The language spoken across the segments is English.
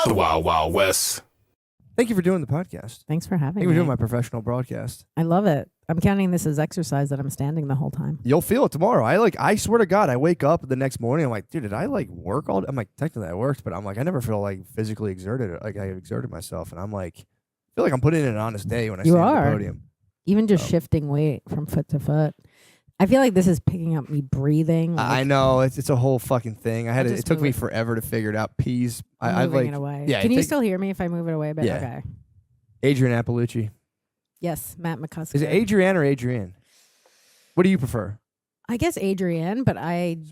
The Wild Wild West. Thank you for doing the podcast. Thanks for having Thank you me. for doing my professional broadcast. I love it. I'm counting this as exercise that I'm standing the whole time. You'll feel it tomorrow. I swear to God, I wake up the next morning. I'm like, dude, did I work all day? I'm like, technically I worked, but I'm like, I never feel physically exerted. Like I exerted myself. And I'm like, I feel like I'm putting in an honest day when I stand on the podium. Even just shifting weight from foot to foot. I feel like this is picking up me breathing. I know it's a whole fucking thing. It took me it. forever to figure it out. Peas. I'm moving it away. Yeah. Can you still hear me if I move it away a bit? Yeah. Okay. Adrian Appalucci. Yes, Matt McCusker. Is it Adrienne or Adrienne? What do you prefer? I guess Adrienne, but So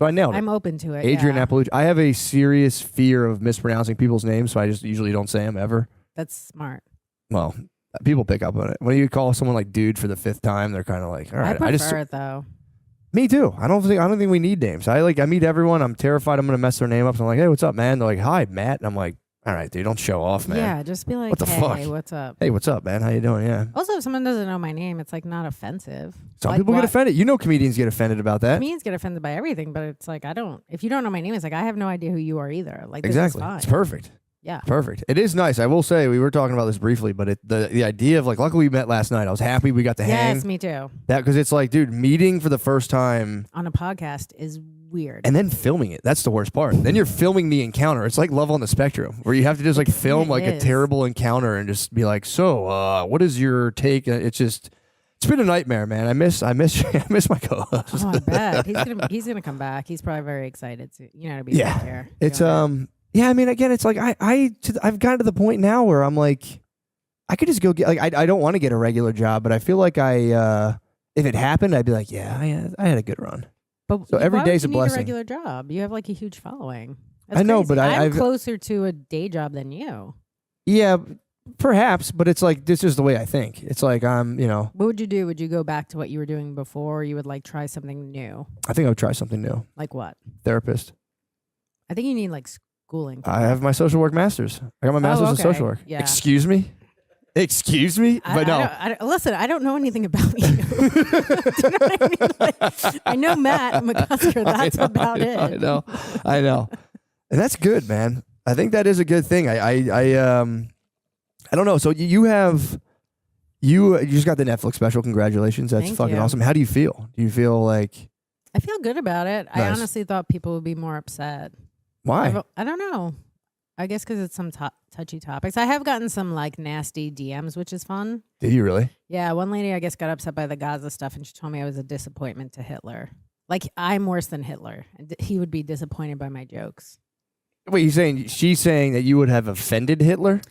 I nailed it. I'm open to it. Adrian yeah. Appalucci. I have a serious fear of mispronouncing people's names, so I just usually don't say them ever. That's smart. Well, people pick up on it. When you call someone like dude for the 5th time, they're kind of like, all right. I prefer it though. Me too. I don't think we need names. I meet everyone. I'm terrified I'm gonna mess their name up. So I'm like, hey, what's up, man? They're like, hi, Matt. And I'm like, all right, dude, don't show off, man. Yeah, just be like, What the hey, fuck? what's up? Hey, what's up, man? How you doing? Yeah. Also, if someone doesn't know my name, it's like not offensive. Some Like, people get what- offended. You know, comedians get offended about that. Comedians get offended by everything, but it's like if you don't know my name, it's like I have no idea who you are either. Like this is Exactly. fine. It's perfect. Yeah. Perfect. It is nice. I will say we were talking about this briefly, but the idea of luckily we met last night. I was happy we got to hang. Yes, me too. That because it's like, dude, meeting for the first time On a podcast is weird. and then filming it. That's the worst part. Then you're filming the encounter. It's like Love on the Spectrum, where you have to just film a is. terrible encounter and just be like, so what is your take? It's been a nightmare, man. I miss I miss my co-host. Oh, I bet he's gonna come back. He's probably very excited to to be Yeah. back here. It's doing yeah. I mean, again, it's like I've gotten to the point now where I'm like, I could just go get I don't want to get a regular job, but I feel like if it happened, I'd be like, yeah, I had a good run. But So every why day's would a you need blessing. a regular job. You have like a huge following. That's I know, crazy. but I'm I've closer to a day job than you. Yeah, perhaps, but it's like this is the way I think. It's like What would you do? Would you go back to what you were doing before? Or you would try something new? I think I would try something new. Like what? Therapist. I think you need schooling. I have my social work master's. I got my master's in okay. social work. Yeah. Excuse me? But no. Listen, I don't know anything about you. Do you know what I mean? I know Matt McCusker. That's about it. I know. And that's good, man. I think that is a good thing. I don't know. So you just got the Netflix special. Congratulations. That's Thank fucking you. awesome. How do you feel? Do you feel like I feel good about it. I Nice. honestly thought people would be more upset. why? I don't know. I guess because it's some touchy topics. I have gotten some nasty DMs, which is fun. Did you really? Yeah, one lady I guess got upset by the Gaza stuff, and she told me I was a disappointment to Hitler. Like I'm worse than Hitler. And he would be disappointed by my jokes. Wait, she's saying that you would have offended Hitler?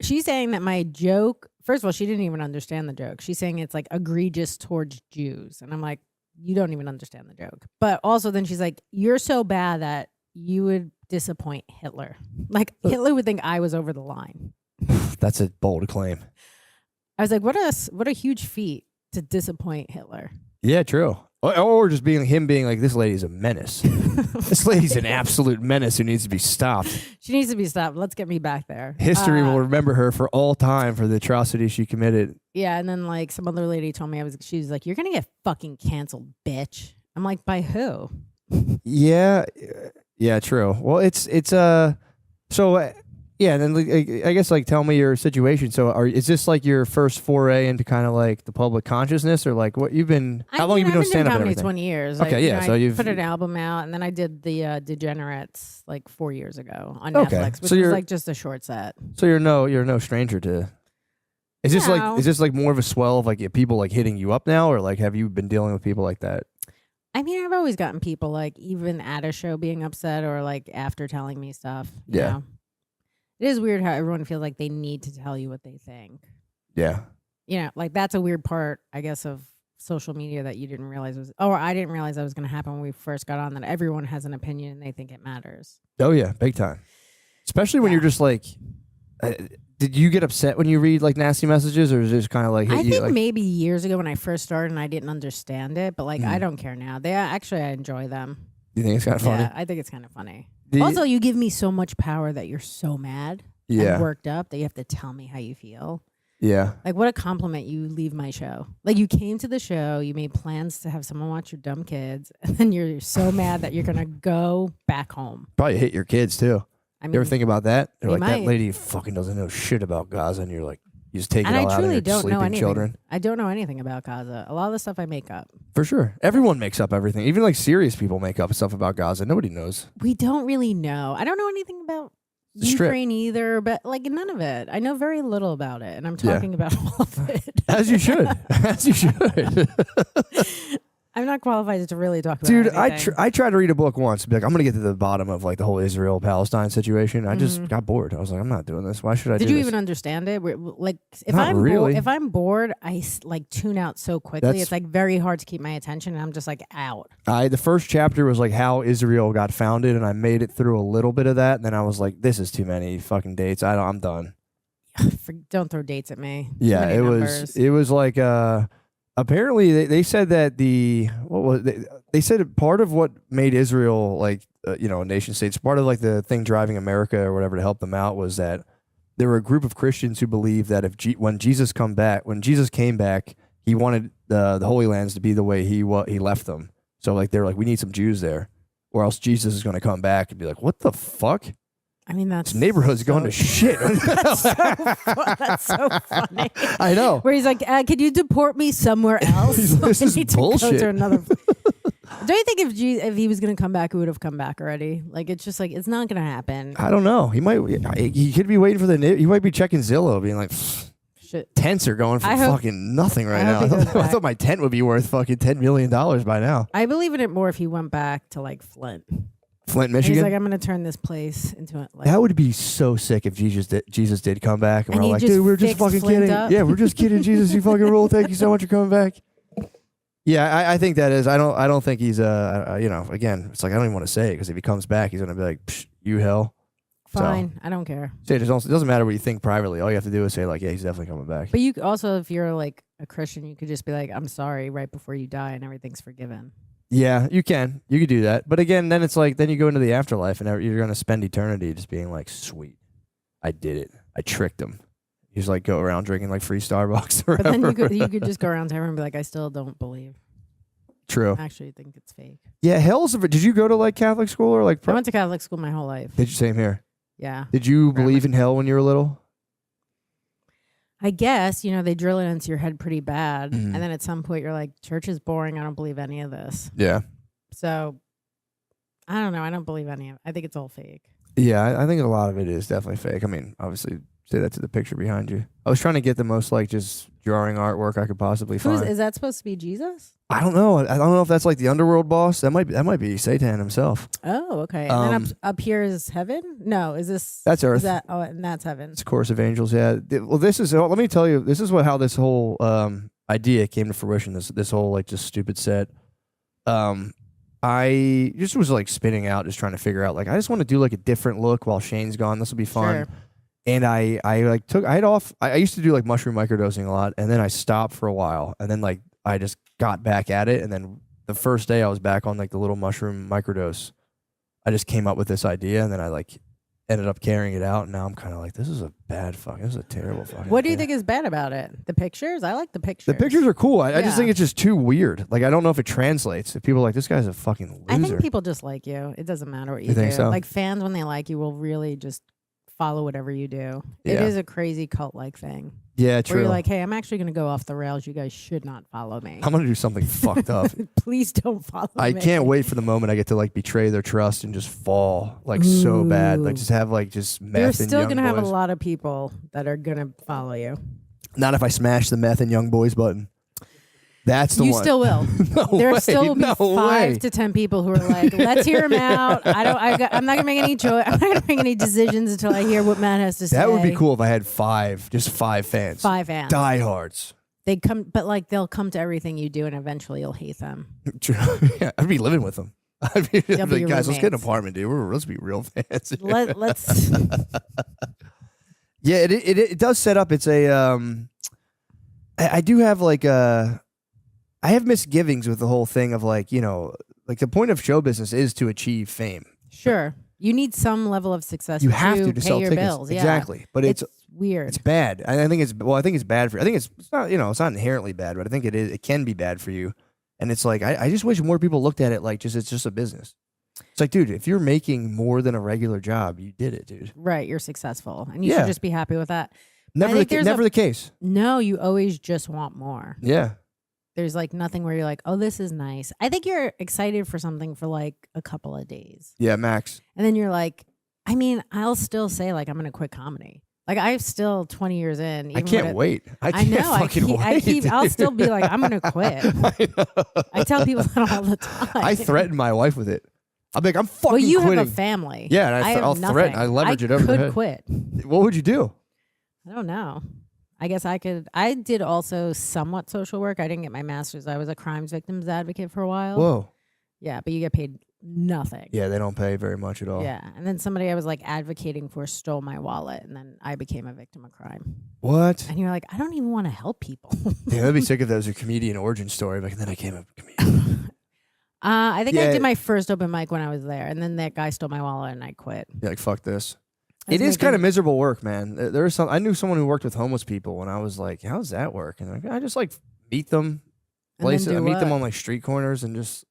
She's saying that my joke. First of all, she didn't even understand the joke. She's saying it's egregious towards Jews, and I'm like, you don't even understand the joke. But also, then she's like, you're so bad that you would disappoint Hitler. Like Hitler would think I was over the line. That's a bold claim. I was like, what a huge feat to disappoint Hitler. Yeah, true. Or just being like, this lady's a menace. This lady's an absolute menace who needs to be stopped. She needs to be stopped. Let's get me back there. History will remember her for all time for the atrocities she committed. Yeah, and then some other lady told me she was like, you're gonna get fucking canceled, bitch. I'm like, by who? Yeah, true. Well, it's so yeah. And then I guess tell me your situation. So is this your first foray into kind of the public consciousness, or what you've been? How long you been doing stand up and comedy? everything? 20 years. Okay, yeah. So I you've put an album out, and then I did the Degenerates 4 years ago on Okay. Netflix, which So you're- was just a short set. So you're no stranger to. Is this No. is this more of a swell of people hitting you up now, or have you been dealing with people like that? I mean, I've always gotten people even at a show being upset or after telling me stuff. you Yeah. know? It is weird how everyone feels like they need to tell you what they think. Yeah. That's a weird part, I guess, of social media that you didn't realize I didn't realize that was going to happen when we first got on, that everyone has an opinion and they think it matters. Oh yeah, big time. Especially when you're just did you get upset when you read nasty messages, or is it just kind of hit I you? think maybe years ago when I first started and I didn't understand it, but I Mm. don't care now. I enjoy them. You think it's kind of funny? Yeah, I think it's kind of funny. Do you- Also, you give me so much power that you're so mad Yeah. and worked up that you have to tell me how you feel. Yeah. What a compliment you leave my show. You came to the show, you made plans to have someone watch your dumb kids, and then you're so mad that you're going to go back home. Probably hit your kids too. I mean, You ever think about that? They're they like, that might. lady fucking doesn't know shit about Gaza, and you're like, you just take it and I all out of truly your don't know sleeping anything. children. I don't know anything about Gaza. A lot of the stuff I make up. For sure. Everyone makes up everything. Even like serious people make up stuff about Gaza. Nobody knows. We don't really know. I don't know anything about The Strip. Ukraine either, but like none of it. I know very little about it, and I'm talking about all of it. As you should. As you should. I'm not qualified to really talk about Dude, anything. I tried to read a book once. Be like, I'm going to get to the bottom of like the whole Israel-Palestine situation. I just got bored. I was like, I'm not doing this. Why should I do Did this? you even understand it? Like, if Not really. if I'm bored, I like tune out so quickly. That's- It's like very hard to keep my attention, and I'm just like out. The first chapter was like how Israel got founded, and I made it through a little bit of that. And then I was like, this is too many fucking dates. I'm done. Don't throw dates at me. Too Yeah, many it numbers. was like apparently they said that they said part of what made Israel like a nation state, part of like the thing driving America or whatever to help them out was that there were a group of Christians who believed that when Jesus came back, he wanted the Holy Lands to be the way he left them. So like they're like, we need some Jews there, or else Jesus is going to come back and be like, what the fuck? I mean, that's This neighborhood's going to shit. that's so funny. I know. Where he's like, "Could you deport me somewhere else? This I is need to go bullshit. to another." Don't you think if he was going to come back, he would have come back already? Like, it's just like it's not going to happen. I don't know. He could be waiting for he might be checking Zillow, being like, Shit. tents are going for I hope- fucking nothing right I now. hope he goes I back. thought my tent would be worth fucking $10 million by now. I believe in it more if he went back to like Flint. Flint, And he's Michigan. like, I'm going to turn this place into it. Like, That would be so sick if Jesus did come back and And we're he like, just dude, we're just fixed fucking Flint kidding. up. Yeah, we're just kidding. Jesus, you fucking rule. Thank you so much for coming back. Yeah, I think that is. I don't think he's again, it's like I don't even want to say it because if he comes back, he's gonna be like, Psh, you hell. fine. I don't care. So it doesn't matter what you think privately. All you have to do is say like, yeah, he's definitely coming back. But you also, if you're like a Christian, you could just be like, I'm sorry right before you die and everything's forgiven. Yeah, you can. You could do that. But again, then it's like, then you go into the afterlife and you're going to spend eternity just being like, sweet, I did it. I tricked him. You just like go around drinking like free Starbucks or But then whatever. you could just go around to everyone and be like, I still don't believe. True. I actually think it's fake. Yeah, did you go to like Catholic school or like? I went to Catholic school my whole life. Did you? Same here. Yeah. Did you Grandma. believe in hell when you were little? I guess, they drill it into your head pretty bad. Mhm. And then at some point you're like, church is boring. I don't believe any of this. Yeah. So I don't know. I don't believe any of it. I think it's all fake. Yeah, I think a lot of it is definitely fake. I mean, obviously, say that to the picture behind you. I was trying to get the most like just drawing artwork I could possibly find. Is that supposed to be Jesus? I don't know. I don't know if that's like the underworld boss. That might be Satan himself. Oh, okay. And then up here is heaven? No, is this? That's Earth. And that's heaven. It's a chorus of angels. Yeah. Well, this is. Let me tell you. This is how this whole idea came to fruition. This whole like just stupid set. I just was like spinning out, just trying to figure out like I just want to do like a different look while Shane's gone. This will be fun. Sure. And I used to do like mushroom microdosing a lot, and then I stopped for a while, and then like I just got back at it, and then the first day I was back on like the little mushroom microdose, I just came up with this idea, and then I like ended up carrying it out, and now I'm kind of like, this is a terrible fucking What do you idea. think is bad about it? The pictures? I like the pictures. The pictures are cool. I just Yeah. think it's just too weird. Like I don't know if it translates. If people are like, this guy's a fucking loser. I think people just like you. It doesn't matter what you, You think do. so? Like fans, when they like you, will really just follow whatever you do. It Yeah. is a crazy cult-like thing. Yeah, Where true. you're like, hey, I'm actually going to go off the rails. You guys should not follow me. I'm gonna do something fucked up. Please don't follow me. I can't wait for the moment I get to like betray their trust and just fall like so bad. Like Ooh. just have like just meth You're and still young going to have a boys. lot of people that are going to follow you. Not if I smash the meth and young boys button. That's the You one. still will. No There way, still will be no 5 way. to 10 people who are like, let's hear him out. I'm not gonna make any choice. I'm not gonna make any decisions until I hear what Matt has to say. That would be cool if I had 5 fans. 5 fans. Diehards. They'd come, but like they'll come to everything you do, and eventually you'll hate them. Yeah, I'd be living with them. I'd be They'll be like, your guys, let's get an roommates. apartment, dude. Let's be real fans. Let's. Yeah, it does set up. It's a I do have like I have misgivings with the whole thing of like, like the point of show business is to achieve fame. Sure, you need some level of success. You have to pay sell your tickets. bills. Yeah. Exactly. But it's weird. it's bad. I think it's bad for. I think it's not it's not inherently bad, but I think it is. It can be bad for you. And it's like I just wish more people looked at it like it's just a business. It's like, dude, if you're making more than a regular job, you did it, dude. Right. You're successful. And you should just be happy with that. Never the case. No, you always just want more. Yeah. There's like nothing where you're like, oh, this is nice. I think you're excited for something for like a couple of days. Yeah, max. And then you're like, I mean, I'll still say like I'm going to quit comedy. Like I'm still 20 years in. I can't wait. I know. I'll still be like, I'm going to quit. I tell people that all the time. I threaten my wife with it. I'm like, I'm fucking quitting. Well, you quitting. have a family. Yeah, and I'll threaten. I leverage it over the head. I could quit. What would you do? I don't know. I guess I could. I did also somewhat social work. I didn't get my master's. I was a crimes victims advocate for a while. Whoa. Yeah, but you get paid nothing. Yeah, they don't pay very much at all. Yeah, and then somebody I was like advocating for stole my wallet, and then I became a victim of crime. What? And you're like, I don't even want to help people. Yeah, I'd be sick if that was a comedian origin story, but then I became a comedian. I think I did my first open mic when I was there, and then that guy stole my wallet, and I quit. Yeah, like fuck this. It is kind of miserable work, man. There's some. I knew someone who worked with homeless people, and I was like, "How does that work?" And I just like meet them, places. I meet them on like street corners, and just.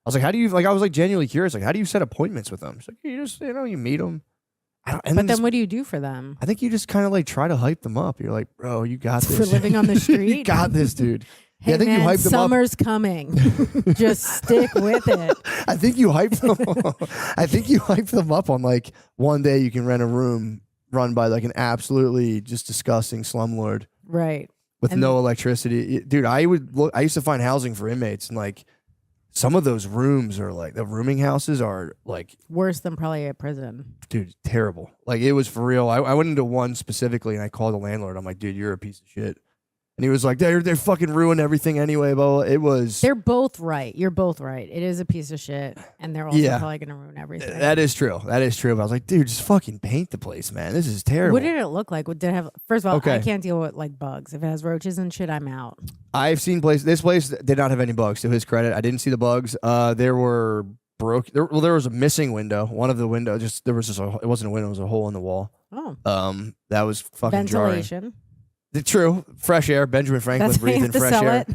I was like, "How do you like?" I was like genuinely curious, like, "How do you set appointments with them?" It's like you just you meet them. But then what do you do for them? I think you just kind of like try to hype them up. You're like, "Bro, you got this." For living on the street, you got this, dude. Hey, I think man, you hype them summer's up. coming. Just stick with it. I think you hype them. I think you hype them up on like one day you can rent a room run by like an absolutely just disgusting slumlord, right? With no electricity, dude. I used to find housing for inmates, and like some of those rooms are like the rooming houses are like worse than probably a prison, dude. Terrible. Like it was for real. I went into one specifically, and I called the landlord. I'm like, dude, you're a piece of shit. And he was like, they fucking ruined everything anyway, but it was... They're both right. You're both right. It is a piece of shit, and they're also probably going to ruin everything. That is true. But I was like, dude, just fucking paint the place, man. This is terrible. What did it look like? Did it have... First of all, I can't deal with like bugs. If it has roaches and shit, I'm out. I've seen places... This place did not have any bugs, to his credit. I didn't see the bugs. There were... There was a missing window. One of the windows, it wasn't a window, it was a hole in the wall. Oh. That was fucking ventilation. Jarring. True. Fresh air. Benjamin Franklin breathing fresh air.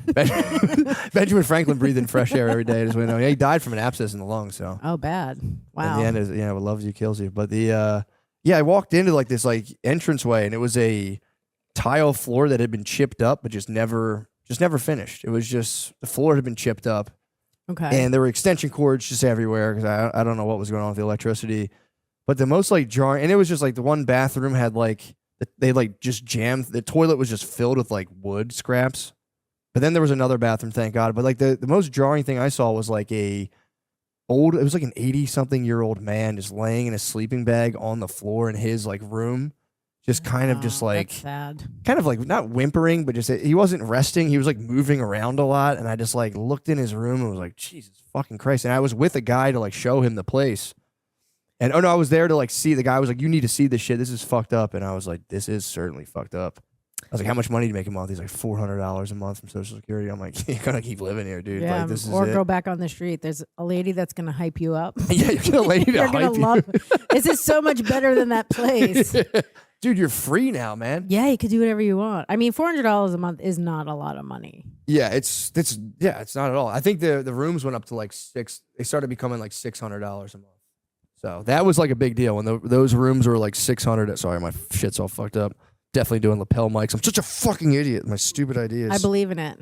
Benjamin Franklin breathing fresh air every day at his window. Yeah, he died from an abscess in the lung. So. Oh, bad. Wow. At the end is what loves you kills you. But I walked into like this like entranceway, and it was a tile floor that had been chipped up, but just never finished. It was just the floor had been chipped up. Okay. And there were extension cords just everywhere because I don't know what was going on with the electricity. But the most like jarring, and it was just like the one bathroom had like. They like just jammed. The toilet was just filled with like wood scraps. But then there was another bathroom, thank God. But like the most jarring thing I saw was like it was like an 80-something-year-old man just laying in a sleeping bag on the floor in his like room. Just kind of just like, that's sad. Kind of like not whimpering, but just he wasn't resting. He was like moving around a lot. And I just like looked in his room and was like, Jesus fucking Christ. And I was with a guy to like show him the place. And I was there to like see. The guy was like, you need to see this shit. This is fucked up. And I was like, this is certainly fucked up. I was like, how much money do you make a month? He's like, $400 a month from Social Security. I'm like, you're gonna keep living here, dude. Yeah, like, this is or it. Go back on the street. There's a lady that's gonna hype you up. Yeah, you're gonna lady to you're hype gonna love. This is so much better than that place. Yeah. Dude, you're free now, man. Yeah, you could do whatever you want. I mean, $400 a month is not a lot of money. Yeah, it's not at all. I think the rooms went up to like they started becoming like $600 a month. So that was like a big deal when those rooms were like 600. Sorry, my shit's all fucked up. Definitely doing lapel mics. I'm such a fucking idiot. My stupid ideas. I believe in it.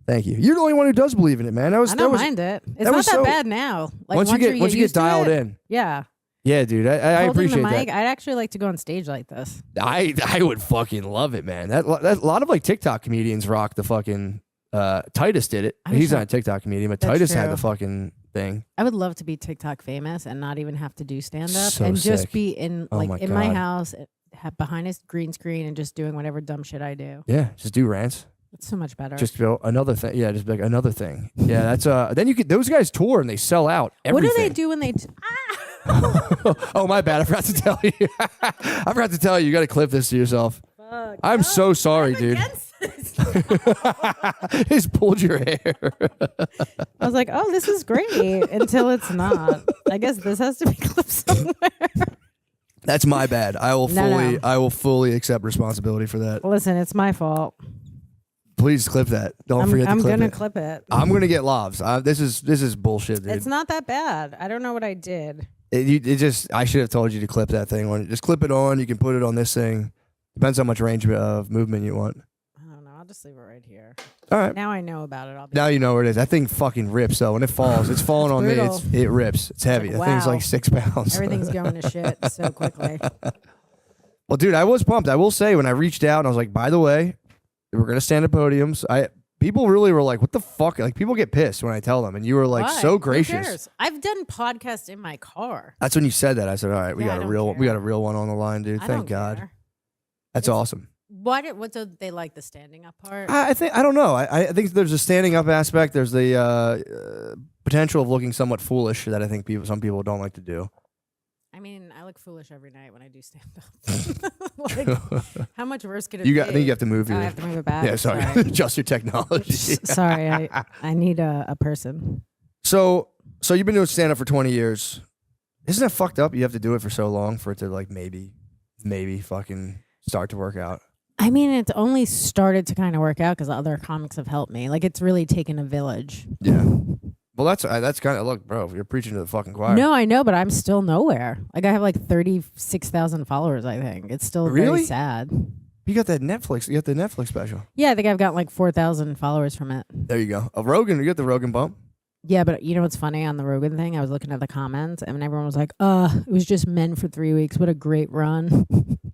Thank you. You're the only one who does believe in it, man. I don't mind it. It's not that bad now. Like once you get dialed in. Yeah. Yeah, dude. I appreciate the mic, that. I'd actually like to go on stage like this. I would fucking love it, man. That a lot of like TikTok comedians rock the fucking. Titus did it. He's not a TikTok comedian, but Titus had the fucking thing. I would love to be TikTok famous and not even have to do stand up so and sick. just be in God. my house behind a green screen and just doing whatever dumb shit I do. Yeah, just do rants. It's so much better. Just build another thing. Yeah, just like another thing. Yeah, that's then you could. Those guys tour and they sell out everything. What do they do when they? Oh, my bad. I forgot to tell you. I forgot to tell you. You got to clip this to yourself. Fuck. I'm so sorry, dude. Just pulled your hair. I was like, oh, this is great until it's not. I guess this has to be clipped somewhere. That's my bad. I will fully accept responsibility for that. Listen, it's my fault. Please clip that. Don't forget to clip it. I'm gonna clip it. I'm gonna get lobs. This is bullshit, dude. It's not that bad. I don't know what I did. I should have told you to clip that thing on. Just clip it on. You can put it on this thing. Depends how much range of movement you want. I don't know. I'll just leave it right here. All right. Now I know about it. Now you know where it is. That thing fucking rips though. When it falls, it's falling on me. It rips. It's heavy. Like, That thing's wow. like 6 pounds. Everything's going to shit so quickly. Well, dude, I was pumped. I will say when I reached out and I was like, by the way, we're gonna stand at podiums. People really were like, what the fuck? Like people get pissed when I tell them, and you were like Why? so Who gracious. cares? I've done podcasts in my car. That's when you said that. I said, all right, we Yeah, I got a don't real one on the line, dude. I Thank don't God. care. That's awesome. What do they like, the standing up part? I don't know. I think there's a standing up aspect. There's the potential of looking somewhat foolish that I think some people don't like to do. I mean, I look foolish every night when I do stand up. Like, how much worse could it be? I think you have to move Oh, your. I have to move it back. Yeah, sorry. Adjust your technology. Sorry, I need a person. So you've been doing stand up for 20 years. Isn't that fucked up? You have to do it for so long for it to like maybe fucking start to work out. I mean, it's only started to kind of work out because other comics have helped me. Like, it's really taken a village. Yeah. Well, that's kind of, look, bro, you're preaching to the fucking choir. No, I know, but I'm still nowhere. Like, I have like 36,000 followers, I think. It's still Really? very sad. You got the Netflix special. Yeah, I think I've got like 4,000 followers from it. There you go. Rogan, you got the Rogan bump. Yeah, but you know what's funny on the Rogan thing? I was looking at the comments and everyone was like, it was just men for 3 weeks. What a great run.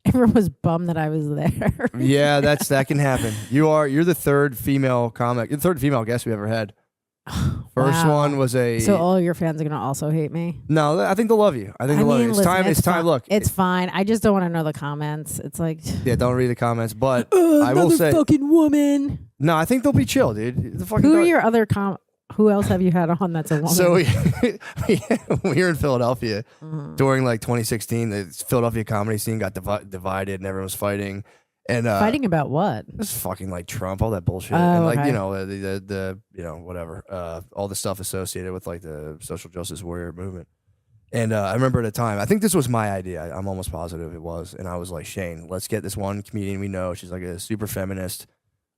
Everyone was bummed that I was there. Yeah, that can happen. You're the third female comic, the third female guest we ever had. First Wow. one was So all your fans are going to also hate me? No, I think they'll love you. I think they'll love you. It's listen, time. It's time. Look, it's fine. I just don't want to know the comments. It's like, yeah, don't read the comments. But I will say, fucking woman. no, I think they'll be chill, dude. Who are your other Who else have you had on that's a woman? So we were in Philadelphia during like 2016. The Philadelphia comedy scene got divided, and everyone was fighting. And fighting about what? It's fucking like Trump, all that bullshit, Oh, and like okay. you know the whatever, all the stuff associated with like the social justice warrior movement. And I remember at a time, I think this was my idea. I'm almost positive it was, and I was like, Shane, let's get this one comedian we know. She's like a super feminist.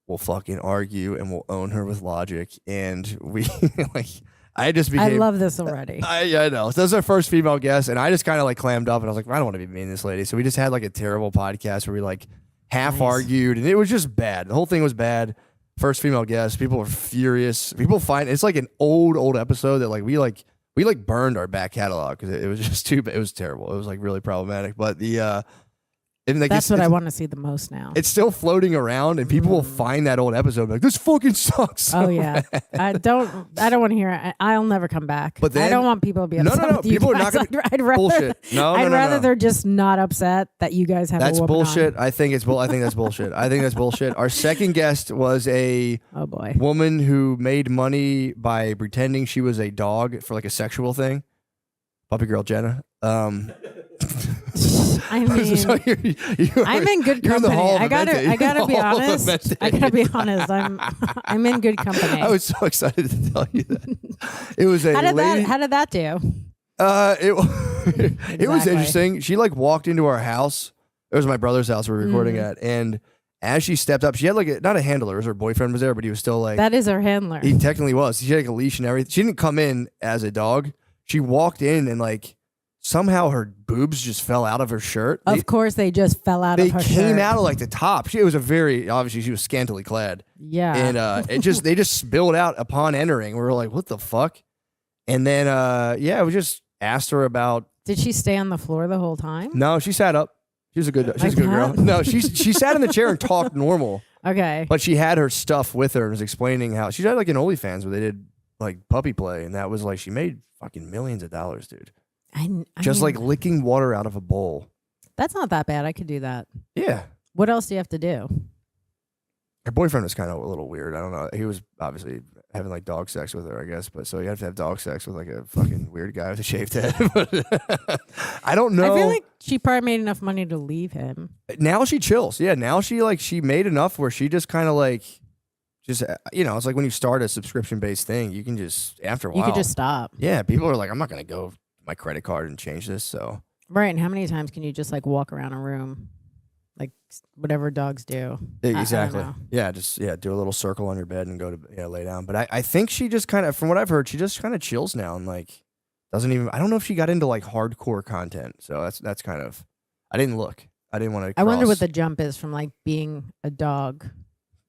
We'll fucking argue and we'll own her with logic. And we like, I just became. I love this already. I know. So that was our first female guest, and I just kind of like clammed up, and I was like, I don't want to be mean to this lady. So we just had like a terrible podcast where we like half argued, and it was just bad. The whole thing was bad. First female guest, people were furious. People find it's like an old episode that like we burned our back catalog because it was just too. It was terrible. It was like really problematic. But the and like That's what I want to see the most now. It's still floating around, and people will find that old episode and be like, this fucking sucks. So oh yeah, I don't want to hear it. I'll never come back. But then, I don't want people to be upset. No. With you People guys. are not going to. I'd rather, bullshit. No. I'd rather they're just not upset that you guys have. That's a woman bullshit. on. I think that's bullshit. I think that's bullshit. Our second guest was a woman who made money by pretending she was a dog for like a sexual thing. Puppy girl Jenna. I mean, so I'm in good company. I gotta be honest. I gotta be honest. I'm in good company. I was so excited to tell you that. It was a lady. How did that do? It was interesting. She like walked into our house. It was my brother's house we were recording at, and as she stepped up, she had like not a handler. Her boyfriend was there, but he was still like that is her handler. He technically was. She had like a leash and everything. She didn't come in as a dog. She walked in and like somehow her boobs just fell out of her shirt. Of course, they just fell out of her shirt. They came out of like the top. It was obviously she was scantily clad. Yeah. And they just spilled out upon entering. We were like, what the fuck? And then we just asked her about. Did she stay on the floor the whole time? No, she sat up. She's a good girl. No, she sat in the chair and talked normal. Okay. But she had her stuff with her and was explaining how she had like an OnlyFans where they did like puppy play, and that was like she made fucking millions of dollars, dude. I mean, like licking water out of a bowl. That's not that bad. I could do that. Yeah. What else do you have to do? Her boyfriend was kind of a little weird. I don't know. He was obviously having like dog sex with her, I guess. But so you have to have dog sex with like a fucking weird guy with a shaved head. I don't know. I feel like she probably made enough money to leave him. Now she chills. Yeah. Now she made enough where she just kind of like, it's like when you start a subscription-based thing, you can just, after a while. You could just stop. Yeah. People are like, I'm not going to go my credit card and change this. So. Right. And how many times can you just like walk around a room? like whatever dogs do. Exactly. I don't know. Yeah, just do a little circle on your bed and go to lay down. But I think she just kind of, from what I've heard, she just kind of chills now and like doesn't even. I don't know if she got into like hardcore content. So that's kind of. I didn't look. I didn't want to. I wonder what the jump is from like being a dog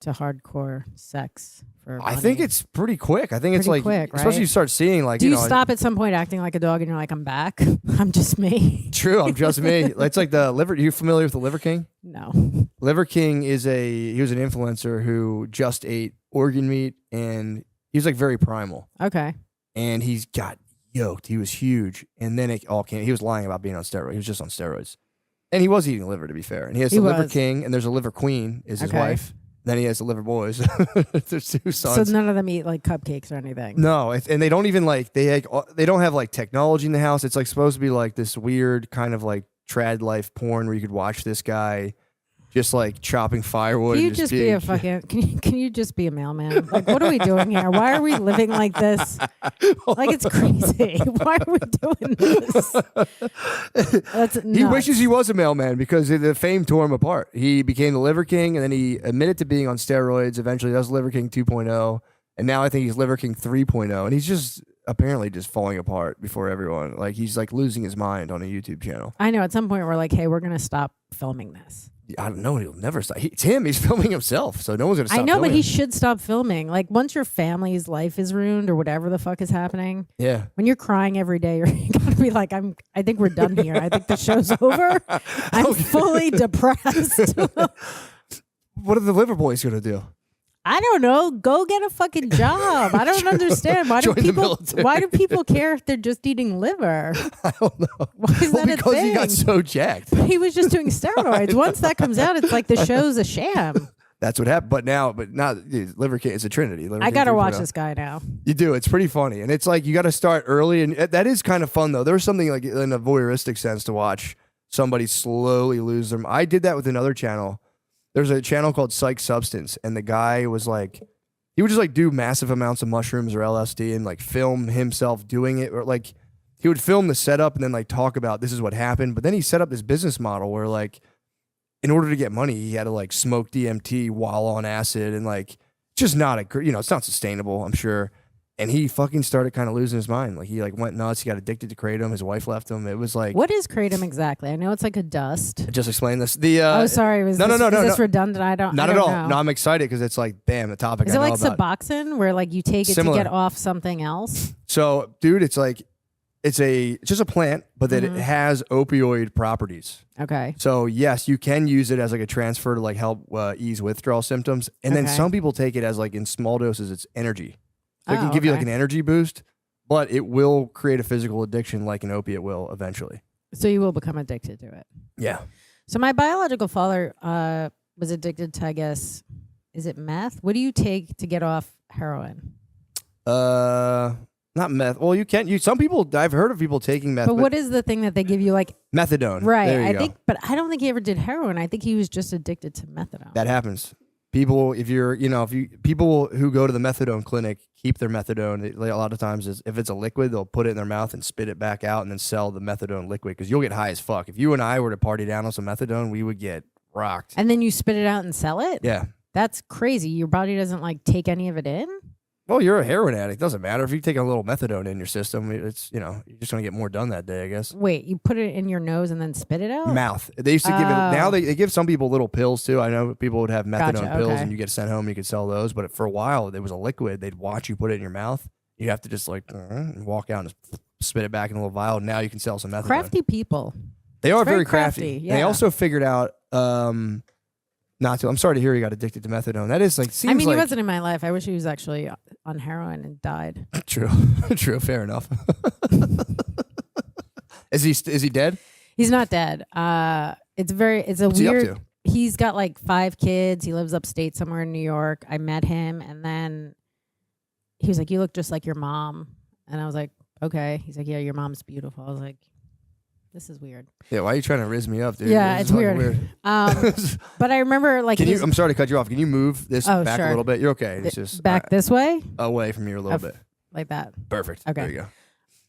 to hardcore sex for money. I think it's pretty quick. I think it's like quick, especially right? you start seeing like do you stop at some point acting like a dog and you're like, I'm back. I'm just me. True, I'm just me. It's like the liver. Are you familiar with the Liver King? No. Liver King he was an influencer who just ate organ meat and he was like very primal. Okay. And he's got yoked. He was huge. And then it all came. He was lying about being on steroids. He was just on steroids. And he was eating liver, to be fair. And he has the Liver King, and there's a Liver Queen, is his wife. Then he has the Liver Boys. There's 2 sons. So none of them eat like cupcakes or anything. No, and they don't even like they don't have like technology in the house. It's like supposed to be like this weird kind of like trad life porn where you could watch this guy just like chopping firewood. Can you just be a fucking? Can you just be a mailman? Like, what are we doing here? Why are we living like this? Like, it's crazy. Why are we doing this? That's nuts. He wishes he was a mailman because the fame tore him apart. He became the Liver King, and then he admitted to being on steroids. Eventually, that was Liver King 2.0, and now I think he's Liver King 3.0, and he's just apparently just falling apart before everyone. Like he's like losing his mind on a YouTube channel. I know. At some point, we're like, hey, we're gonna stop filming this. I don't know. He'll never stop. It's him. He's filming himself, so no one's gonna stop. I know, filming but he him. should stop filming. Like once your family's life is ruined or whatever the fuck is happening. Yeah. When you're crying every day, you're gonna be like, I think we're done here. I think the show's over. I'm fully depressed. What are the Liver Boys gonna do? I don't know. Go get a fucking job. I don't understand. Why do people care if they're just eating liver? I don't know. Why is that a because thing? he got so jacked. He was just doing steroids. Once that comes out, it's like the show's a sham. That's what happened. But not Liver King. It's a trinity. Liver I King gotta 3.0. watch this guy now. You do. It's pretty funny, and it's like you got to start early, and that is kind of fun though. There's something like in a voyeuristic sense to watch somebody slowly lose them. I did that with another channel. There's a channel called Psych Substance, and the guy was like, he would just like do massive amounts of mushrooms or LSD and like film himself doing it, or like he would film the setup and then like talk about this is what happened. But then he set up this business model where like in order to get money, he had to like smoke DMT while on acid, and like just not it's not sustainable, I'm sure. And he fucking started kind of losing his mind. Like he like went nuts. He got addicted to kratom. His wife left him. It was like, what is kratom exactly? I know it's like a dust. Just explain this. Oh, sorry. Is this redundant? I don't. Not I at don't all. know. No, I'm excited because it's like, bam, the topic. Is I it know like about. Suboxone, where like you take it Similar. to get off something else? So, dude, it's like it's just a plant, but that it has opioid properties. Okay. So yes, you can use it as like a transfer to like help ease withdrawal symptoms, and then some people take it as like in small doses. It's energy. So it can give you like an energy boost, but it will create a physical addiction like an opiate will eventually. So you will become addicted to it. Yeah. So my biological father was addicted to, I guess, is it meth? What do you take to get off heroin? Not meth. Well, you can. Some people, I've heard of people taking meth. But what is the thing that they give you, like methadone? Right. There you go. think, but I don't think he ever did heroin. I think he was just addicted to methadone. That happens. People, people who go to the methadone clinic keep their methadone. A lot of times, if it's a liquid, they'll put it in their mouth and spit it back out, and then sell the methadone liquid because you'll get high as fuck. If you and I were to party down on some methadone, we would get rocked. And then you spit it out and sell it? Yeah. That's crazy. Your body doesn't like take any of it in? Well, you're a heroin addict. Doesn't matter if you take a little methadone in your system. It's you're just gonna get more done that day, I guess. Wait, you put it in your nose and then spit it out? Mouth. They used to give it. Now they give some people little pills too. I know people would have methadone pills, and you get sent home. You could sell those, but for a while it was a liquid. They'd watch you put it in your mouth. You have to just like and walk out and spit it back in a little vial. Now you can sell some methadone. Crafty people. They are very crafty. Yeah. And they also figured out. Not to. I'm sorry to hear he got addicted to methadone. That is like. Seems I mean, like, he wasn't in my life. I wish he was actually on heroin and died. True. True. Fair enough. Is he dead? He's not dead. It's a What's weird. he up to? He's got like 5 kids. He lives upstate somewhere in New York. I met him, and then he was like, "You look just like your mom," and I was like, "Okay." He's like, "Yeah, your mom's beautiful." I was like, "This is weird." Yeah, why are you trying to rizz me up, dude? Yeah, This it's is fucking weird. But I remember like. I'm sorry to cut you off. Can you move this back sure. a little bit? You're okay. It's just back this way, away from you a little bit. like that. Perfect. Okay. There you go.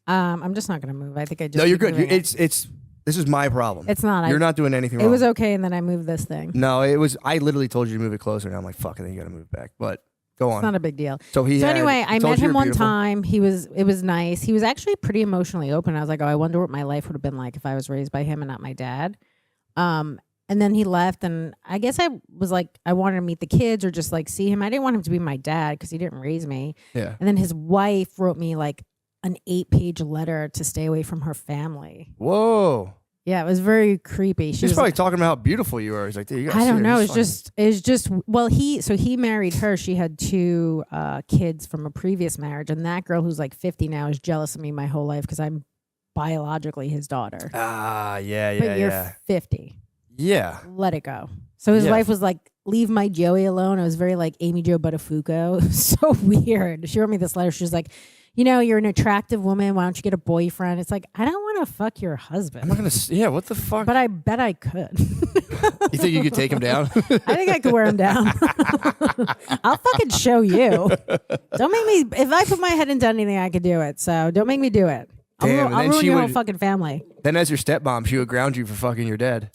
I'm just not gonna move. I think I just. No, you're keep good. moving it. It's This is my problem. It's not. You're not doing anything wrong. It was okay, and then I moved this thing. No, it was. I literally told you to move it closer, and I'm like, fuck, I think you got to move it back. But go on. It's not a big deal. So anyway, I met him one beautiful. time. It was nice. He was actually pretty emotionally open. I was like, oh, I wonder what my life would have been like if I was raised by him and not my dad. And then he left, and I guess I was like, I wanted to meet the kids or just like see him. I didn't want him to be my dad because he didn't raise me. Yeah. And then his wife wrote me like an 8-page letter to stay away from her family. Whoa. Yeah, it was very creepy. She's probably talking about how beautiful you are. He's like, dude, you gotta I see don't her. know. She's It's just well, he married her. She had 2 kids from a previous marriage, and that girl who's like 50 now is jealous of me my whole life because I'm biologically his daughter. Yeah, But you're 50. Yeah. Let it go. So his wife was like, leave my Joey alone. It was very like Amy Jo Buttafuoco. It was so weird. She wrote me this letter. She was like, you know, you're an attractive woman. Why don't you get a boyfriend? It's like, I don't want to fuck your husband. I'm not going to, yeah, what the fuck? But I bet I could. You think you could take him down? I think I could wear him down. I'll fucking show you. Don't make me, if I put my head into anything, I could do it. So don't make me do it. Damn, I'll ruin your whole fucking family. Then as your stepmom, she would ground you for fucking your dad.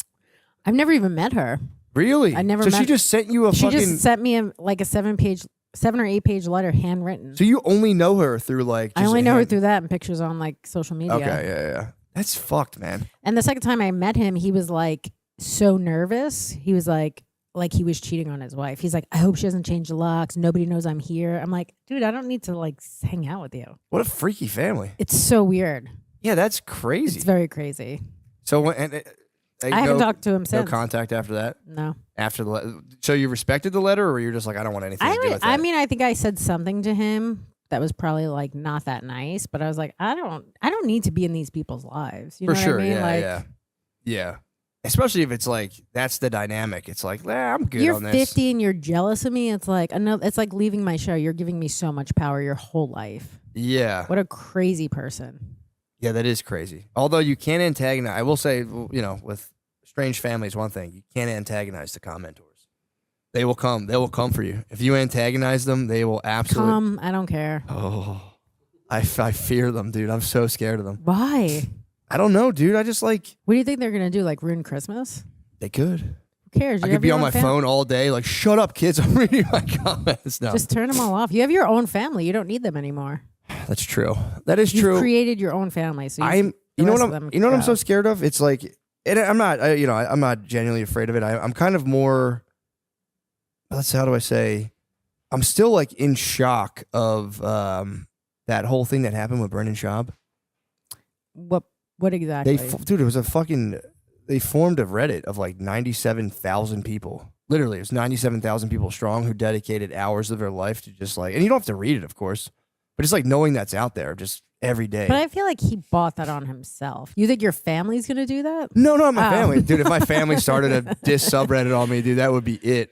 I've never even met her. Really? I never So met she just sent you She just sent me like a 7 or 8 page letter handwritten. So you only know her through like I only know her through that and pictures on like social media. Okay, yeah. That's fucked, man. And the second time I met him, he was like so nervous. He was like he was cheating on his wife. He's like, I hope she doesn't change the locks. Nobody knows I'm here. I'm like, dude, I don't need to like hang out with you. What a freaky family. It's so weird. Yeah, that's crazy. It's very crazy. So I haven't talked to him since. No contact after that? No. After the so you respected the letter, or you're just like, I don't want anything to do with that? I mean, I think I said something to him that was probably like not that nice, but I was like, I don't need to be in these people's lives. You know For sure, what I mean? yeah, yeah. Especially if it's like that's the dynamic. It's like, I'm good you're on this. 50 and you're jealous of me. It's like it's like leaving my show. You're giving me so much power your whole life. Yeah. What a crazy person. Yeah, that is crazy. Although you can't antagonize. I will say, you know, with strange families, one thing you can't antagonize the commentors. They will come. They will come for you. If you antagonize them, they will absolutely come. I don't care. Oh, I fear them, dude. I'm so scared of them. Why? I don't know, dude. I just like. What do you think they're gonna do? Like ruin Christmas? They could. Who cares? I could be on my phone all day, like, shut up, kids. I'm reading my comments. No. Just turn them all off. You have your own family. You don't need them anymore. That's true. That is You've true. created your own family. So You know what I'm so scared of? It's like, and I'm not. I'm not genuinely afraid of it. I'm kind of more. How do I say? I'm still like in shock of that whole thing that happened with Brendan Schaub. What exactly? Dude, it was a fucking. They formed a Reddit of like 97,000 people. Literally, it was 97,000 people strong who dedicated hours of their life to just like, and you don't have to read it, of course, but it's like knowing that's out there just every day. But I feel like he bought that on himself. You think your family's gonna do that? No, not my family, dude. If my family started a diss subreddit on me, dude, that would be it.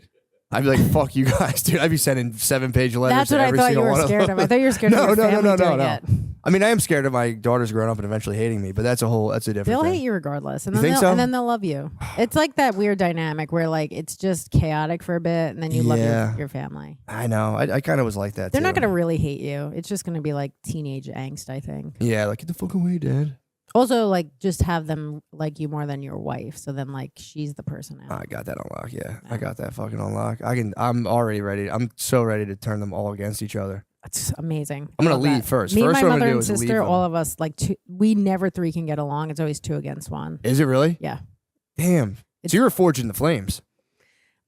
I'd be like, fuck you guys, dude. I'd be sending 7-page letters. That's what I thought you were scared of. I thought you were scared of your family doing it. I mean, I am scared of my daughters growing up and eventually hating me, but that's a different They'll thing. hate you regardless. And You then think so? And then they'll love you. It's like that weird dynamic where like it's just chaotic for a bit and then you love your family. I know. I kind of was like that They're too. not gonna really hate you. It's just gonna be like teenage angst, I think. Yeah, like, get the fuck away, Dad. Also, like, just have them like you more than your wife. So then, like, she's the person out. I got that on lock. Yeah, I got that fucking on lock. I'm already ready. I'm so ready to turn them all against each other. It's amazing. I'm gonna leave first. Me and First, my what I'm mother gonna do and is leave sister, them. all of us, like, we never 3 can get along. It's always 2 against 1. Is it really? Yeah. Damn. So you're forging the flames.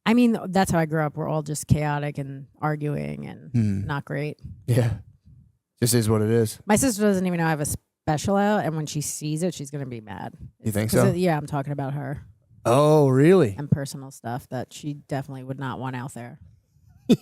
I mean, that's how I grew up. We're all just chaotic and arguing and not great. Yeah. Just is what it is. My sister doesn't even know I have a special out, and when she sees it, she's gonna be mad. You think so? Yeah, I'm talking about her Oh, really? and personal stuff that she definitely would not want out there. I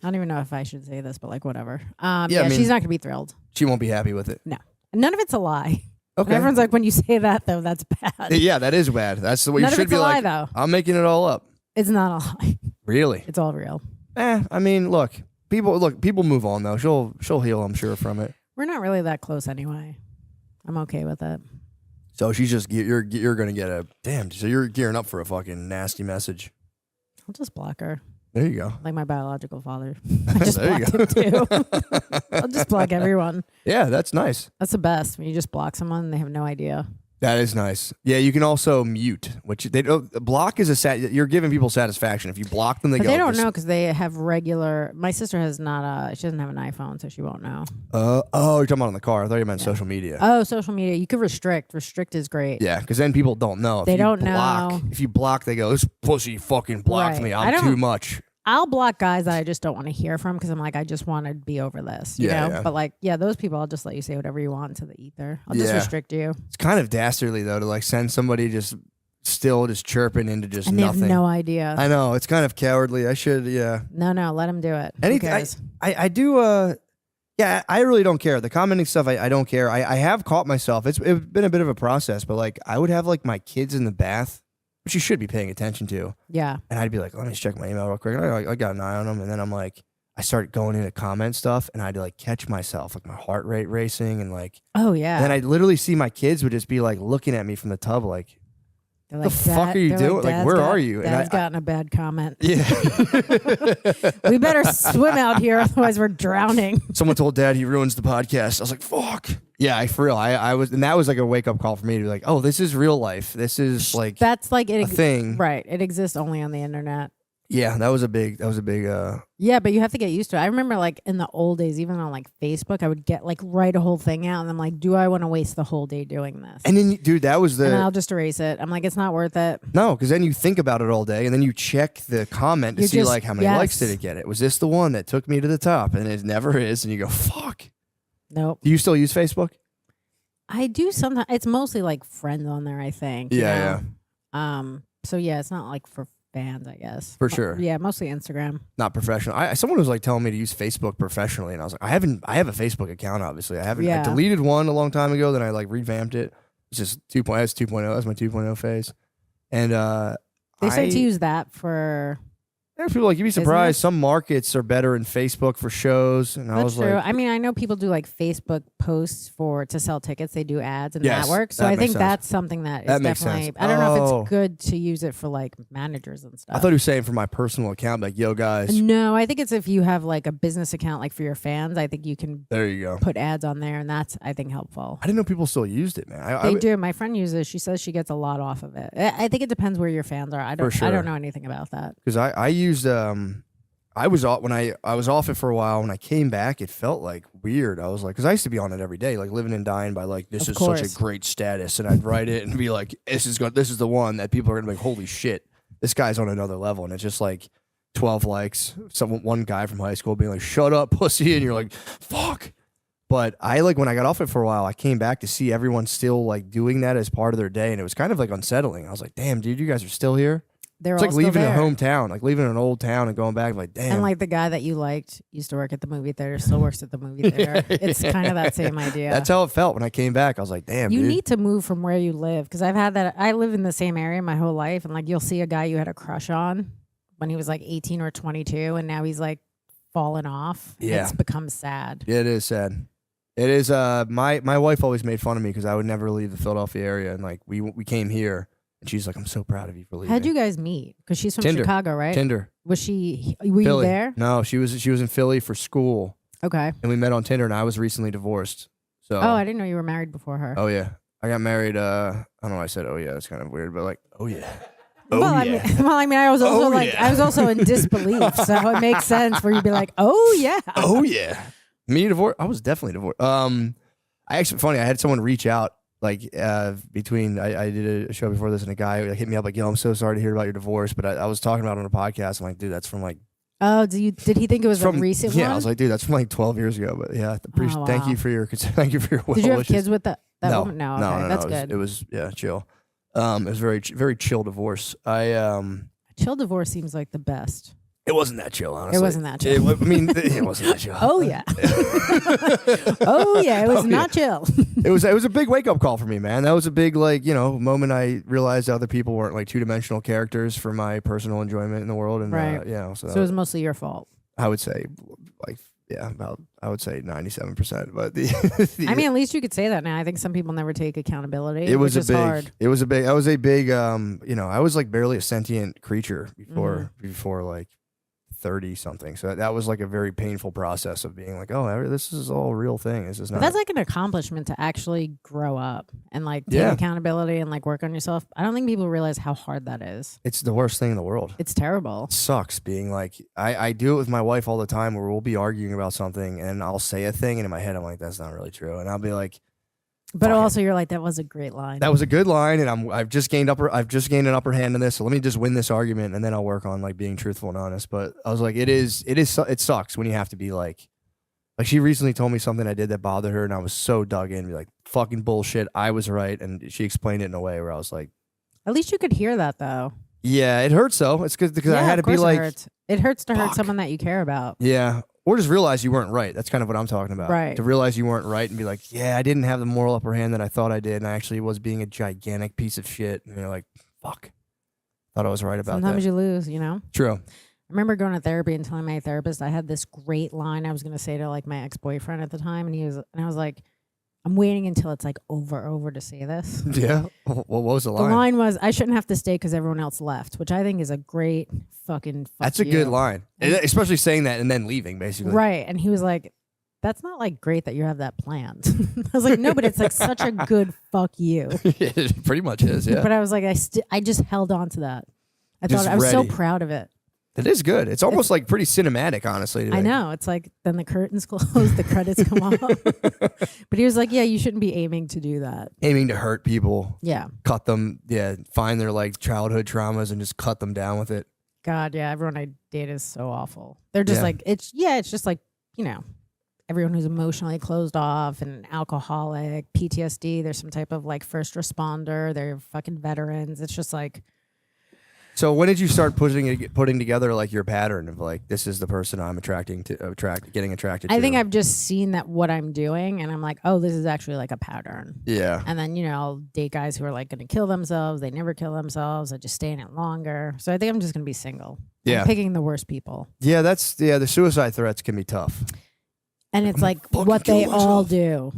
don't even know if I should say this, but like whatever. I mean, she's not gonna be thrilled. She won't be happy with it. No, none of it's a lie. Okay. And everyone's like, when you say that though, that's bad. Yeah, that is bad. That's the way None you of should it's be a lie, like. though. I'm making it all up. It's not a lie. Really? It's all real. I mean, look, people move on though. She'll heal, I'm sure, from it. We're not really that close anyway. I'm okay with it. So she's just you're gonna get a damn. So you're gearing up for a fucking nasty message. I'll just block her. There you go. Like my biological father. I just There you blocked him too. I'll just block everyone. Yeah, that's nice. That's the best when you just block someone and they have no idea. That is nice. Yeah, you can also mute, which they don't. Block is you're giving people satisfaction. If you block them, But they don't know because they have regular. My sister has not. She doesn't have an iPhone, so she won't know. Oh, you're talking about on the car. I thought you meant social media. Oh, social media. You could restrict. Restrict is great. Yeah, because then people don't know. They don't know. If you block, they go, "This pussy fucking blocked me. I'm too much." I'll block guys that I just don't want to hear from because I'm like, I just want to be over this, you know? Yeah. But like, those people, I'll just let you say whatever you want into the ether. I'll just restrict you. It's kind of dastardly though to like send somebody just chirping into just and they nothing. Have no idea. I know, it's kind of cowardly. I should, No, let them do it. I do. Yeah, I really don't care. The commenting stuff, I don't care. I have caught myself. It's been a bit of a process, but like I would have like my kids in the bath, which you should be paying attention to. Yeah. And I'd be like, let me just check my email real quick. I got an eye on them. And then I'm like, I start going into comment stuff and I'd like catch myself, like my heart rate racing and like. Oh, yeah. And then I'd literally see my kids would just be like looking at me from the tub like, what the fuck are you doing? Like, where are you? Dad's gotten a bad comment. Yeah. We better swim out here, otherwise we're drowning. Someone told Dad he ruins the podcast. I was like, fuck. Yeah, for real. I was, and that was like a wake up call for me to be like, oh, this is real life. This is like that's like a thing, right? It exists only on the internet. Yeah, that was a big. Yeah, but you have to get used to it. I remember like in the old days, even on like Facebook, I would get like write a whole thing out, and I'm like, do I want to waste the whole day doing this? And then, dude, that was and I'll just erase it. I'm like, it's not worth it. No, because then you think about it all day, and then you check the comment to see like how many likes did it get. It was this the one that took me to the top, and it never is, and you go, fuck. Nope. Do you still use Facebook? I do sometimes. It's mostly like friends on there, I think. Yeah. So yeah, it's not like for fans, I guess. For sure. Yeah, mostly Instagram. Not professional. Someone was like telling me to use Facebook professionally, and I was like, I have a Facebook account, obviously. I haven't. I deleted one a long time ago, then I like revamped it. It's just 2.0. That's 2.0. That's my 2.0 phase. And they say to use that for. There's people like, you'd be surprised. Some markets are better in Facebook for shows. And I was true. like, I mean, I know people do like Facebook posts to sell tickets. They do ads and that works. So I think that's something that is definitely. I don't know if it's good to use it for like managers and stuff. I thought you were saying for my personal account, like, yo, guys. No, I think it's if you have like a business account, like for your fans. I think you can. There you go. Put ads on there, and that's I think helpful. I didn't know people still used it, man. They do. My friend uses it. She says she gets a lot off of it. I think it depends where your fans are. I don't know anything about that. Because I used I was off when I was off it for a while. When I came back, it felt like weird. I was like, because I used to be on it every day, like living and dying by like, this is such a great status, and I'd write it and be like, this is the one that people are gonna be like, holy shit, this guy's on another level, and it's just like 12 likes. One guy from high school being like, shut up, pussy, and you're like, fuck. But I like when I got off it for a while, I came back to see everyone still like doing that as part of their day, and it was kind of like unsettling. I was like, damn, dude, you guys are still here. It's like leaving a hometown, like leaving an old town and going back, like, damn. And like the guy that you liked used to work at the movie theater, still works at the movie theater. It's kind of that same idea. That's how it felt when I came back. I was like, damn, you need to move from where you live. Because I've had that. I live in the same area my whole life. And like you'll see a guy you had a crush on when he was like 18 or 22. And now he's like fallen off. Yeah. It's become sad. Yeah, it is sad. It is. My wife always made fun of me because I would never leave the Philadelphia area. And like we came here. And she's like, I'm so proud of you for leaving. How'd you guys meet? Because she's from Tinder. Chicago, right? Tinder. Were Philly. you there? No, she was in Philly for school. Okay. And we met on Tinder, and I was recently divorced. So. Oh, I didn't know you were married before her. Oh yeah, I got married. I don't know why I said oh yeah. That's kind of weird, but like oh yeah. I mean, I was also I was also in disbelief, so it makes sense for you to be like, oh yeah. Oh yeah. Me divorced. I was definitely divorced. I actually funny. I had someone reach out. Like between I did a show before this, and a guy hit me up like, yo, I'm so sorry to hear about your divorce, but I was talking about it on a podcast. I'm like, dude, that's from like. Oh, did he think it was a recent one? Yeah, I was like, dude, that's from like 12 years ago. But yeah, thank you for your well Did you have kids with that no, woman? No, okay, that's good. It was chill. It was very chill divorce. Chill divorce seems like the best. It wasn't that chill, honestly. It wasn't that chill. It wasn't that chill. Oh yeah. Oh yeah, it was not chill. It was a big wake up call for me, man. That was a big moment I realized other people weren't like 2-dimensional characters for my personal enjoyment in the world, and right. So it was mostly your fault. I would say I would say 97%, but I mean, at least you could say that now. I think some people never take accountability. It was hard. It was a big. I was a big. I was like barely a sentient creature before like 30 something. So that was like a very painful process of being like, oh, this is all a real thing. This is not. But that's like an accomplishment to actually grow up and like take Yeah. accountability and like work on yourself. I don't think people realize how hard that is. It's the worst thing in the world. It's terrible. It sucks being like, I do it with my wife all the time where we'll be arguing about something and I'll say a thing and in my head I'm like, that's not really true. And I'll be like, But fuck it. also you're like, that was a great line. That was a good line, and I've just gained an upper hand in this. So let me just win this argument, and then I'll work on like being truthful and honest. But I was like, it sucks when you have to be like she recently told me something I did that bothered her, and I was so dug in, be like, fucking bullshit, I was right, and she explained it in a way where I was like, At least you could hear that though. yeah, it hurts though. It's because I Yeah, had to of course be like, it hurts to hurt fuck. someone that you care about. yeah. Or just realize you weren't right. That's kind of what I'm talking about. Right. To realize you weren't right and be like, yeah, I didn't have the moral upper hand that I thought I did, and I actually was being a gigantic piece of shit. And you're like, fuck. Thought I was right about Sometimes that. you lose, you know? True. I remember going to therapy and telling my therapist I had this great line I was going to say to like my ex-boyfriend at the time, and I was like, I'm waiting until it's like over to say this. Yeah. What was the The line? line was, I shouldn't have to stay because everyone else left, which I think is a great fucking fuck That's a you. good line. Especially saying that and then leaving, basically. Right. And he was like, that's not like great that you have that planned. I was like, no, but it's like such a good fuck you. It pretty much is, yeah. But I was like, I just held on to that. Just I was so ready. proud of it. It is good. It's almost like pretty cinematic, honestly. to I me. know. It's like then the curtains close, the credits come off. But he was like, yeah, you shouldn't be aiming to do that. Aiming to hurt people, Yeah. cut them, find their like childhood traumas and just cut them down with it. God, yeah. Everyone I date is so awful. They're just Yeah. like, it's just like, you know, everyone who's emotionally closed off and an alcoholic, PTSD, there's some type of like first responder, they're fucking veterans. It's just like, So when did you start putting together like your pattern of like, this is the person I'm getting attracted to? I think I've just seen that what I'm doing and I'm like, oh, this is actually like a pattern. Yeah. And then, you know, I'll date guys who are like going to kill themselves. They never kill themselves. I just stay in it longer. So I think I'm just going to be single. Yeah. I'm picking the worst people. Yeah, the suicide threats can be tough. And it's like fucking what kill they all myself. do.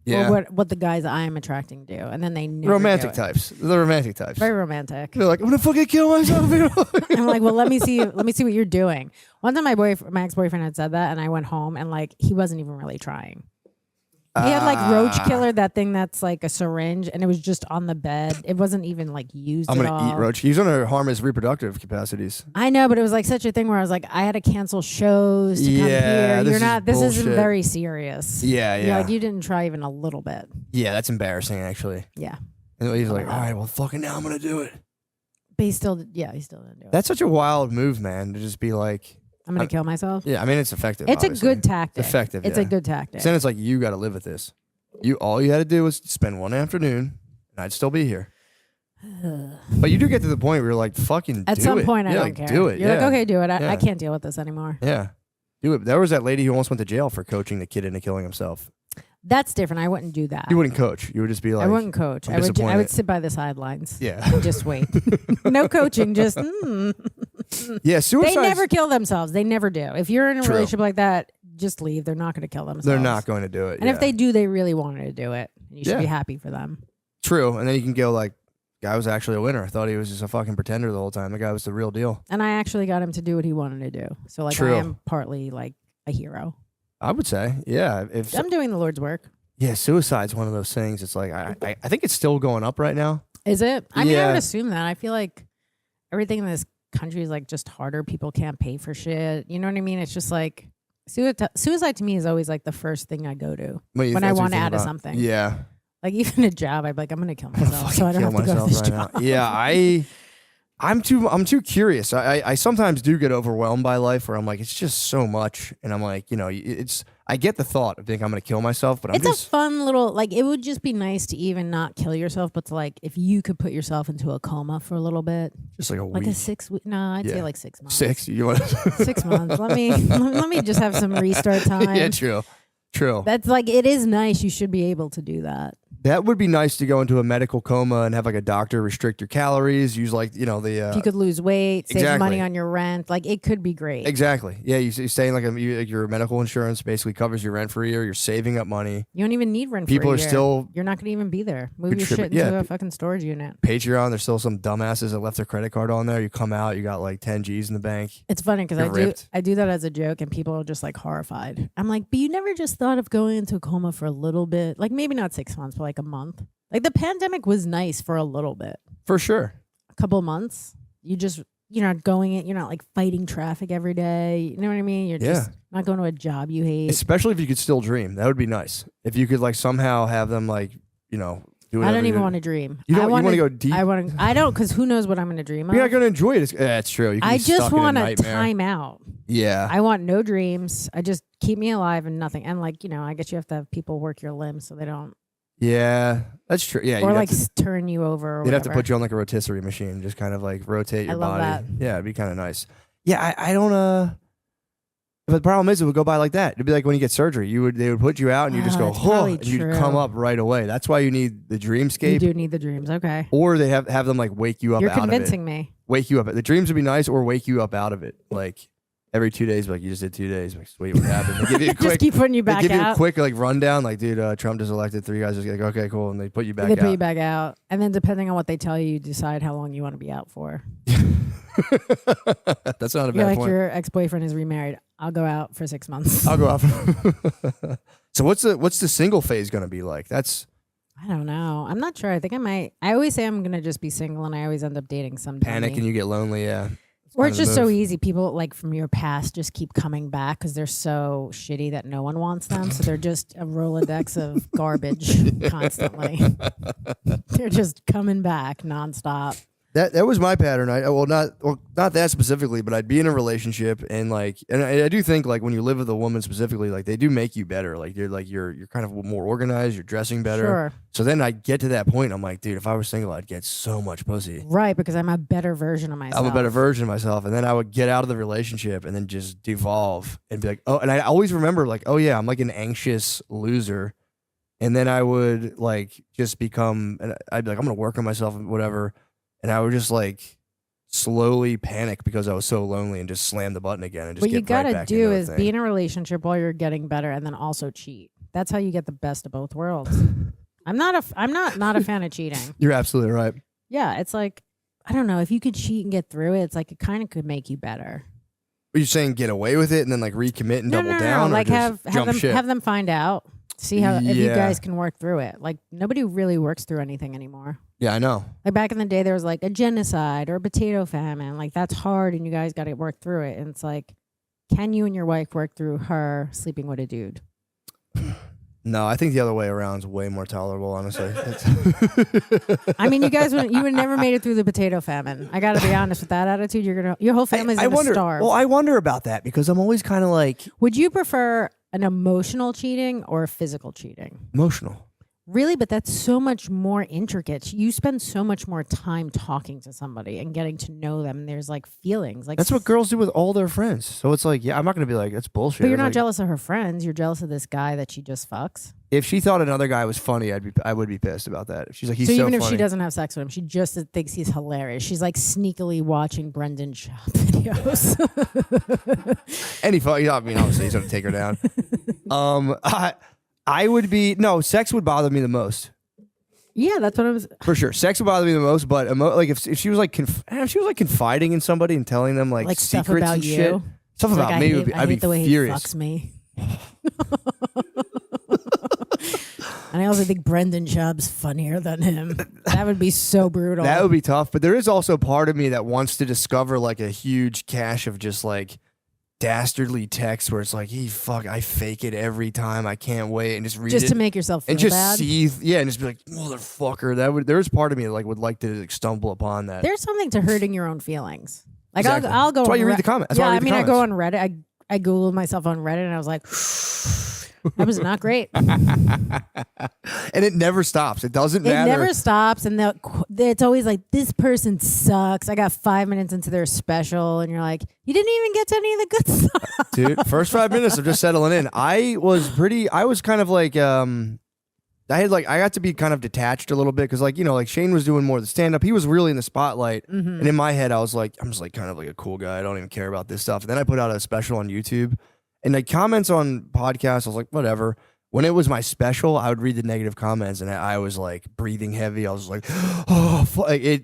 Yeah. Or what the guys I'm attracting do. And then they never Romantic do it. types. The romantic types. Very romantic. They're like, I'm gonna fucking kill myself. I'm like, well, let me see what you're doing. One time my ex-boyfriend had said that and I went home and like he wasn't even really trying. He had like roach killer, that thing that's like a syringe, and it was just on the bed. It wasn't even like used I'm at gonna all. eat roach. He's gonna harm his reproductive capacities. I know, but it was like such a thing where I was like, I had to cancel shows to come Yeah, here. This isn't bullshit. very serious. Yeah, You're yeah. like, you didn't try even a little bit. Yeah, that's embarrassing actually. Yeah. And he's like, all right, well, fucking now I'm gonna do it. But he still didn't do it. That's such a wild move, man, to just be like, I'm going to kill myself. yeah, I mean, it's effective. It's obviously. a good tactic. It's effective. It's yeah. a good tactic. Then it's like, you got to live with this. All you had to do was spend one afternoon, and I'd still be here. But you do get to the point where you're like, fucking At do some it. point, I Yeah, don't like, care. Do it. You're yeah. like, okay, do it. Yeah. I can't deal with this anymore. Yeah. Do it. There was that lady who almost went to jail for coaching the kid into killing himself. That's different. I wouldn't do that. You wouldn't coach. You would just be like, I wouldn't coach. I'm I would disappointed. sit by the sidelines. Yeah. And just wait. No coaching. Just Yeah, suicide. they never kill themselves. They never do. If you're in a True. relationship like that, just leave. They're not going to kill themselves. They're not going to do it. And yeah. if they do, they really wanted to do it. You should Yeah. be happy for them. True. And then you can go like, guy was actually a winner. I thought he was just a fucking pretender the whole time. The guy was the real deal. And I actually got him to do what he wanted to do. So like True. I am partly like a hero. I would say, yeah. If I'm doing the Lord's work. yeah, suicide's one of those things. It's like I think it's still going up right now. Is it? I mean, I Yeah. would assume that. I feel like everything in this country is like just harder. People can't pay for shit. You know what I mean? It's just like suicide to me is always like the first thing I go to when I want to add to something. Yeah. Like even a job, I'd be like, I'm gonna kill myself so I don't Kill have to go to myself this right job. now. Yeah, I'm too curious. I sometimes do get overwhelmed by life where I'm like, it's just so much, and I'm like, I get the thought of thinking I'm gonna kill myself, but It's I'm a fun little, like, it would just be nice to even not kill yourself, but to like, if you could put yourself into a coma for a little bit, just like a like week. a 6 week. No, I'd say Yeah. like 6 months. 6. You want? 6 months. Let me just have some restart time. Yeah, true. That's like, it is nice. You should be able to do that. That would be nice to go into a medical coma and have like a doctor restrict your calories, use like, you know, the... if you could lose weight, save exactly. money on your rent, like it could be great. Exactly. Yeah, you're saying like your medical insurance basically covers your rent for a year. You're saving up money. You don't even need rent People for a are year. still... You're not going to even be there. Move your shit into a fucking storage unit. Patreon, there's still some dumbasses that left their credit card on there. You come out, you got like 10 G's in the bank. It's funny because I do that as a joke and people are just like horrified. I'm like, but you never just thought of going into a coma for a little bit? Like maybe not 6 months, but like a month. Like the pandemic was nice for a little bit. For sure. A couple of months. You're not going in, you're not like fighting traffic every day. You know what I mean? You're just not going to a job you hate. Especially if you could still dream. That would be nice. If you could like somehow have them like, you know, do I don't even want to dream. You want to go deep? I don't, because who knows what I'm going to dream of. You're not going to enjoy it. That's true. I just want a time out. Yeah. I want no dreams. I just keep me alive and nothing. And like, you know, I guess you have to have people work your limbs so they don't. Yeah, that's true. Yeah, or like turn you over. Or you'd have to put you on like a rotisserie machine, just kind of like rotate your body. That. Yeah, it'd be kind of nice. Yeah, I don't. But the problem is, it would go by like that. It'd be like when you get surgery, they would put you out and you just go, oh, and you'd come up right away. That's why you need the dreamscape. You do need the dreams, okay. Or they have them like wake you up. You're convincing me. Wake you up. The dreams would be nice, or wake you up out of it, like. Every 2 days, like you just did 2 days. Like, sweet, what happened? They give you a quick, just keep putting you back out. They give you a quick like rundown, like, dude, Trump just elected 3 guys. Just like, okay, cool, and they put you back out. They put you back out, and then depending on what they tell you, you decide how long you want to be out for. That's not a You're bad like point. your ex-boyfriend is remarried. I'll go out for 6 months. I'll go out. So what's the single phase gonna be like? I don't know. I'm not sure. I think I might. I always say I'm gonna just be single, and I always end up dating some panic and you get lonely. Yeah. Or it's just so easy. People like from your past just keep coming back because they're so shitty that no one wants them. So they're just a Rolodex of garbage constantly. They're just coming back nonstop. That was my pattern. Not that specifically, but I'd be in a relationship and I do think like when you live with a woman specifically, like they do make you better. Like you're kind of more organized. You're dressing better. Sure. So then I get to that point. And I'm like, dude, if I was single, I'd get so much pussy. Right, because I'm a better version of myself. I'm a better version of myself, and then I would get out of the relationship and then just devolve and be like, oh. And I always remember like, oh yeah, I'm like an anxious loser. And then I would like just become, and I'd be like, I'm gonna work on myself and whatever. And I would just like slowly panic because I was so lonely and just slam the button again and just what get you gotta right back do into is be in a relationship while you're getting better and then also cheat. That's how you get the best of both worlds. I'm not a fan of cheating. You're absolutely right. Yeah, it's like I don't know, if you could cheat and get through it, it's like it kind of could make you better. Are you saying get away with it and then like recommit and double down? No. Like or just have them find out. See how if you guys can work through it. Like nobody really works through anything anymore. Yeah, I know. Like back in the day, there was like a genocide or a potato famine. Like that's hard, and you guys got to work through it. And it's like, can you and your wife work through her sleeping with a dude? No, I think the other way around is way more tolerable. Honestly. I mean, you guys would never made it through the potato famine. I got to be honest with that attitude. Your whole family's gonna starve. Well, I wonder about that because I'm always kind of like. Would you prefer an emotional cheating or a physical cheating? Emotional. Really? But that's so much more intricate. You spend so much more time talking to somebody and getting to know them. There's like feelings. Like that's what girls do with all their friends. So it's like, yeah, I'm not going to be like, that's bullshit. But you're not jealous of her friends. You're jealous of this guy that she just fucks. If she thought another guy was funny, I would be pissed about that. If she's like, he's so even funny. If she doesn't have sex with him, she just thinks he's hilarious. She's like sneakily watching Brendan Schaub videos. And I mean, obviously he's going to take her down. I would be sex would bother me the most. Yeah, that's what I was. For sure, sex would bother me the most. But like if she was like confiding in somebody and telling them like secrets stuff about and you. shit, stuff about me, I'd be the way furious. He fucks me. And I also think Brendan Schaub's funnier than him. That would be so brutal. That would be tough. But there is also part of me that wants to discover like a huge cache of just like dastardly text where it's like, I fake it every time. I can't wait and just read it. Just to make yourself feel and just bad. and just be like, motherfucker. There's part of me that like would like to like, stumble upon that. There's something to hurting your own feelings. Like exactly. I'll go. That's why you read the comments. Yeah, I mean, I go on Reddit. I Googled myself on Reddit and I was like, that was not great. And it never stops. It doesn't matter. It never stops. And it's always like, this person sucks. I got 5 minutes into their special. And you're like, you didn't even get to any of the good stuff. Dude, first 5 minutes of just settling in. I was kind of like, I got to be kind of detached a little bit because, like, you know, like Shane was doing more of the stand up. He was really in the spotlight. And in my head, I was like, I'm just like kind of like a cool guy. I don't even care about this stuff. And then I put out a special on YouTube and like comments on podcasts. I was like, whatever. When it was my special, I would read the negative comments and I was like breathing heavy. I was like, oh,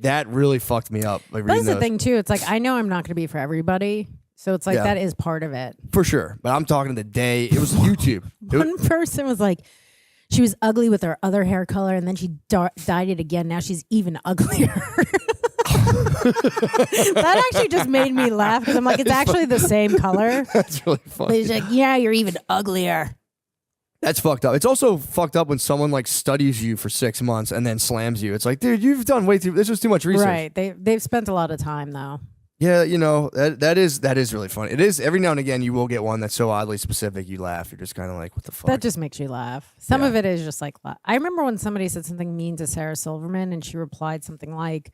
that really fucked me up. Like, that's the thing too. It's like, I know I'm not going to be for everybody. So it's like, that is part of it. For sure. But I'm talking the day. It was YouTube. One person was like, she was ugly with her other hair color, and then she dyed it again. Now she's even uglier. That actually just made me laugh because I'm like, it's actually the same color. That's really funny. He's like, yeah, you're even uglier. That's fucked up. It's also fucked up when someone like studies you for 6 months and then slams you. It's like, dude, you've done way too. This was too much research. Right. They've spent a lot of time though. Yeah, you know, that is really funny. It is, every now and again you will get one that's so oddly specific you laugh. You're just kind of like, what the fuck? That just makes you laugh. Some of it is just like, I remember when somebody said something mean to Sarah Silverman and she replied something like,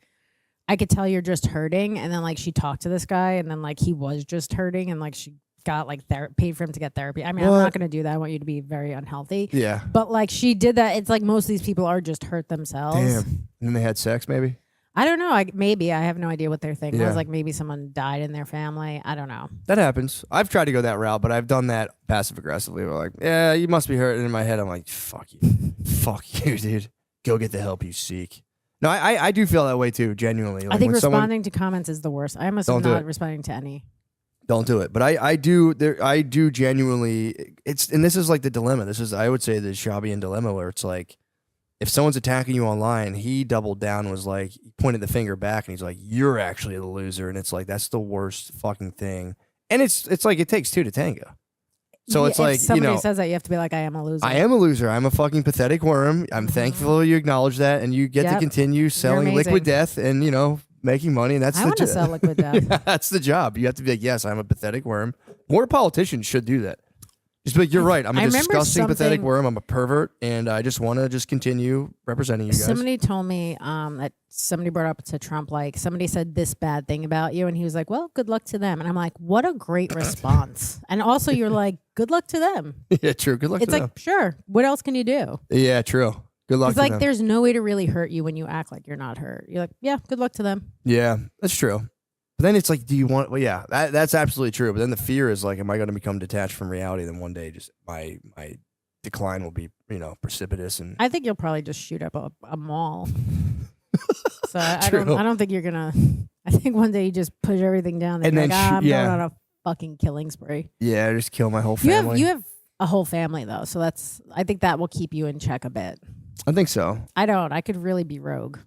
I could tell you're just hurting. And then like she talked to this guy and then like he was just hurting and like she got like paid for him to get therapy. I mean, I'm not going to do that. I want you to be very unhealthy. Yeah. But like she did that. It's like most of these people are just hurt themselves. Damn. And then they had sex maybe? I don't know. Maybe. I have no idea what they're thinking. Yeah. I was like, maybe someone died in their family. I don't know. That happens. I've tried to go that route, but I've done that passive aggressively. We're like, yeah, you must be hurt. And in my head, I'm like, fuck you. Fuck you, dude. Go get the help you seek. No, I do feel that way too, genuinely. Like I think responding to comments is the worst. I almost not responding to any. Don't do it. But I do genuinely, and this is like the dilemma. This is, I would say, the Shabian dilemma where it's like, if someone's attacking you online, he doubled down, was like, he pointed the finger back, and he's like, you're actually the loser. And it's like, that's the worst fucking thing. And it's like, it takes two to tango. So it's like, if somebody says that, you have to be like, I am a loser. I am a loser. I'm a fucking pathetic worm. I'm thankful you acknowledge that, and you get to continue selling liquid death and, you know, making money. And that's I want to sell liquid death. That's the job. You have to be like, yes, I'm a pathetic worm. More politicians should do that. Just be like, you're right. I'm a disgusting, pathetic worm. I'm a pervert, and I just want to just continue representing you guys. Somebody told me that somebody brought up to Trump, like, somebody said this bad thing about you, and he was like, well, good luck to them. And I'm like, what a great response. And also, you're like, good luck to them. Yeah, true. Good luck to them. It's like, sure. What else can you do? Yeah, true. Good luck to them. It's like, there's no way to really hurt you when you act like you're not hurt. You're like, yeah, good luck to them. Yeah, that's true. But then it's like, do you want? Well, yeah, that's absolutely true. But then the fear is like, am I going to become detached from reality? Then one day, just my decline will be, you know, precipitous. And I think you'll probably just shoot up a mall. So I don't think you're gonna. I think one day you just push everything down and then like, I'm going on a fucking killing spree. Yeah, just kill my whole family. You have a whole family though, so I think that will keep you in check a bit. I think so. I don't. I could really be rogue.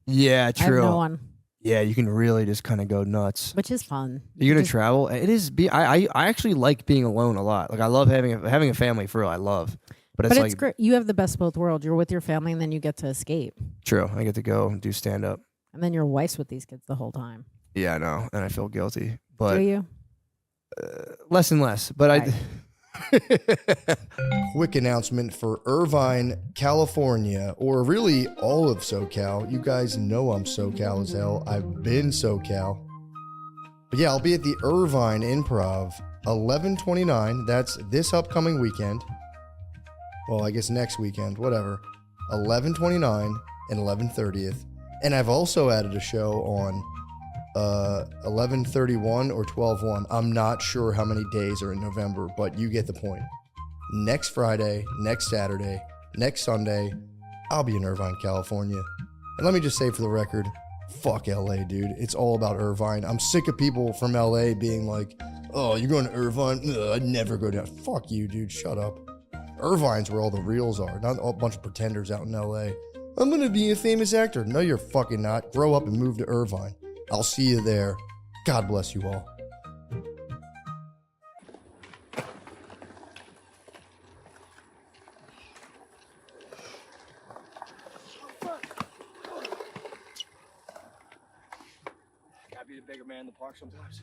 Yeah, true. I have no one. Yeah, you can really just kind of go nuts, which is fun. You're gonna travel. It is. I actually like being alone a lot. Like I love having a family for real. I love, but it's like great. You have the best of both worlds. You're with your family, and then you get to escape. True. I get to go and do stand up, and then your wife's with these kids the whole time. Yeah, I know, and I feel guilty. But do you? Less and less. But right. Quick announcement for Irvine, California, or really all of SoCal. You guys know I'm SoCal as hell. I've been SoCal. But yeah, I'll be at the Irvine Improv 11/29. That's this upcoming weekend. Well, I guess next weekend, whatever. 11/29 and 11/30th. And I've also added a show on 11/31 or 12/1. I'm not sure how many days are in November, but you get the point. Next Friday, next Saturday, next Sunday, I'll be in Irvine, California. And let me just say for the record, fuck LA, dude. It's all about Irvine. I'm sick of people from LA being like, oh, you're going to Irvine? Ugh, I'd never go down. Fuck you, dude. Shut up. Irvine's where all the reals are, not a bunch of pretenders out in LA. I'm going to be a famous actor. No, you're fucking not. Grow up and move to Irvine. I'll see you there. God bless you all. Gotta be the bigger man in the park sometimes.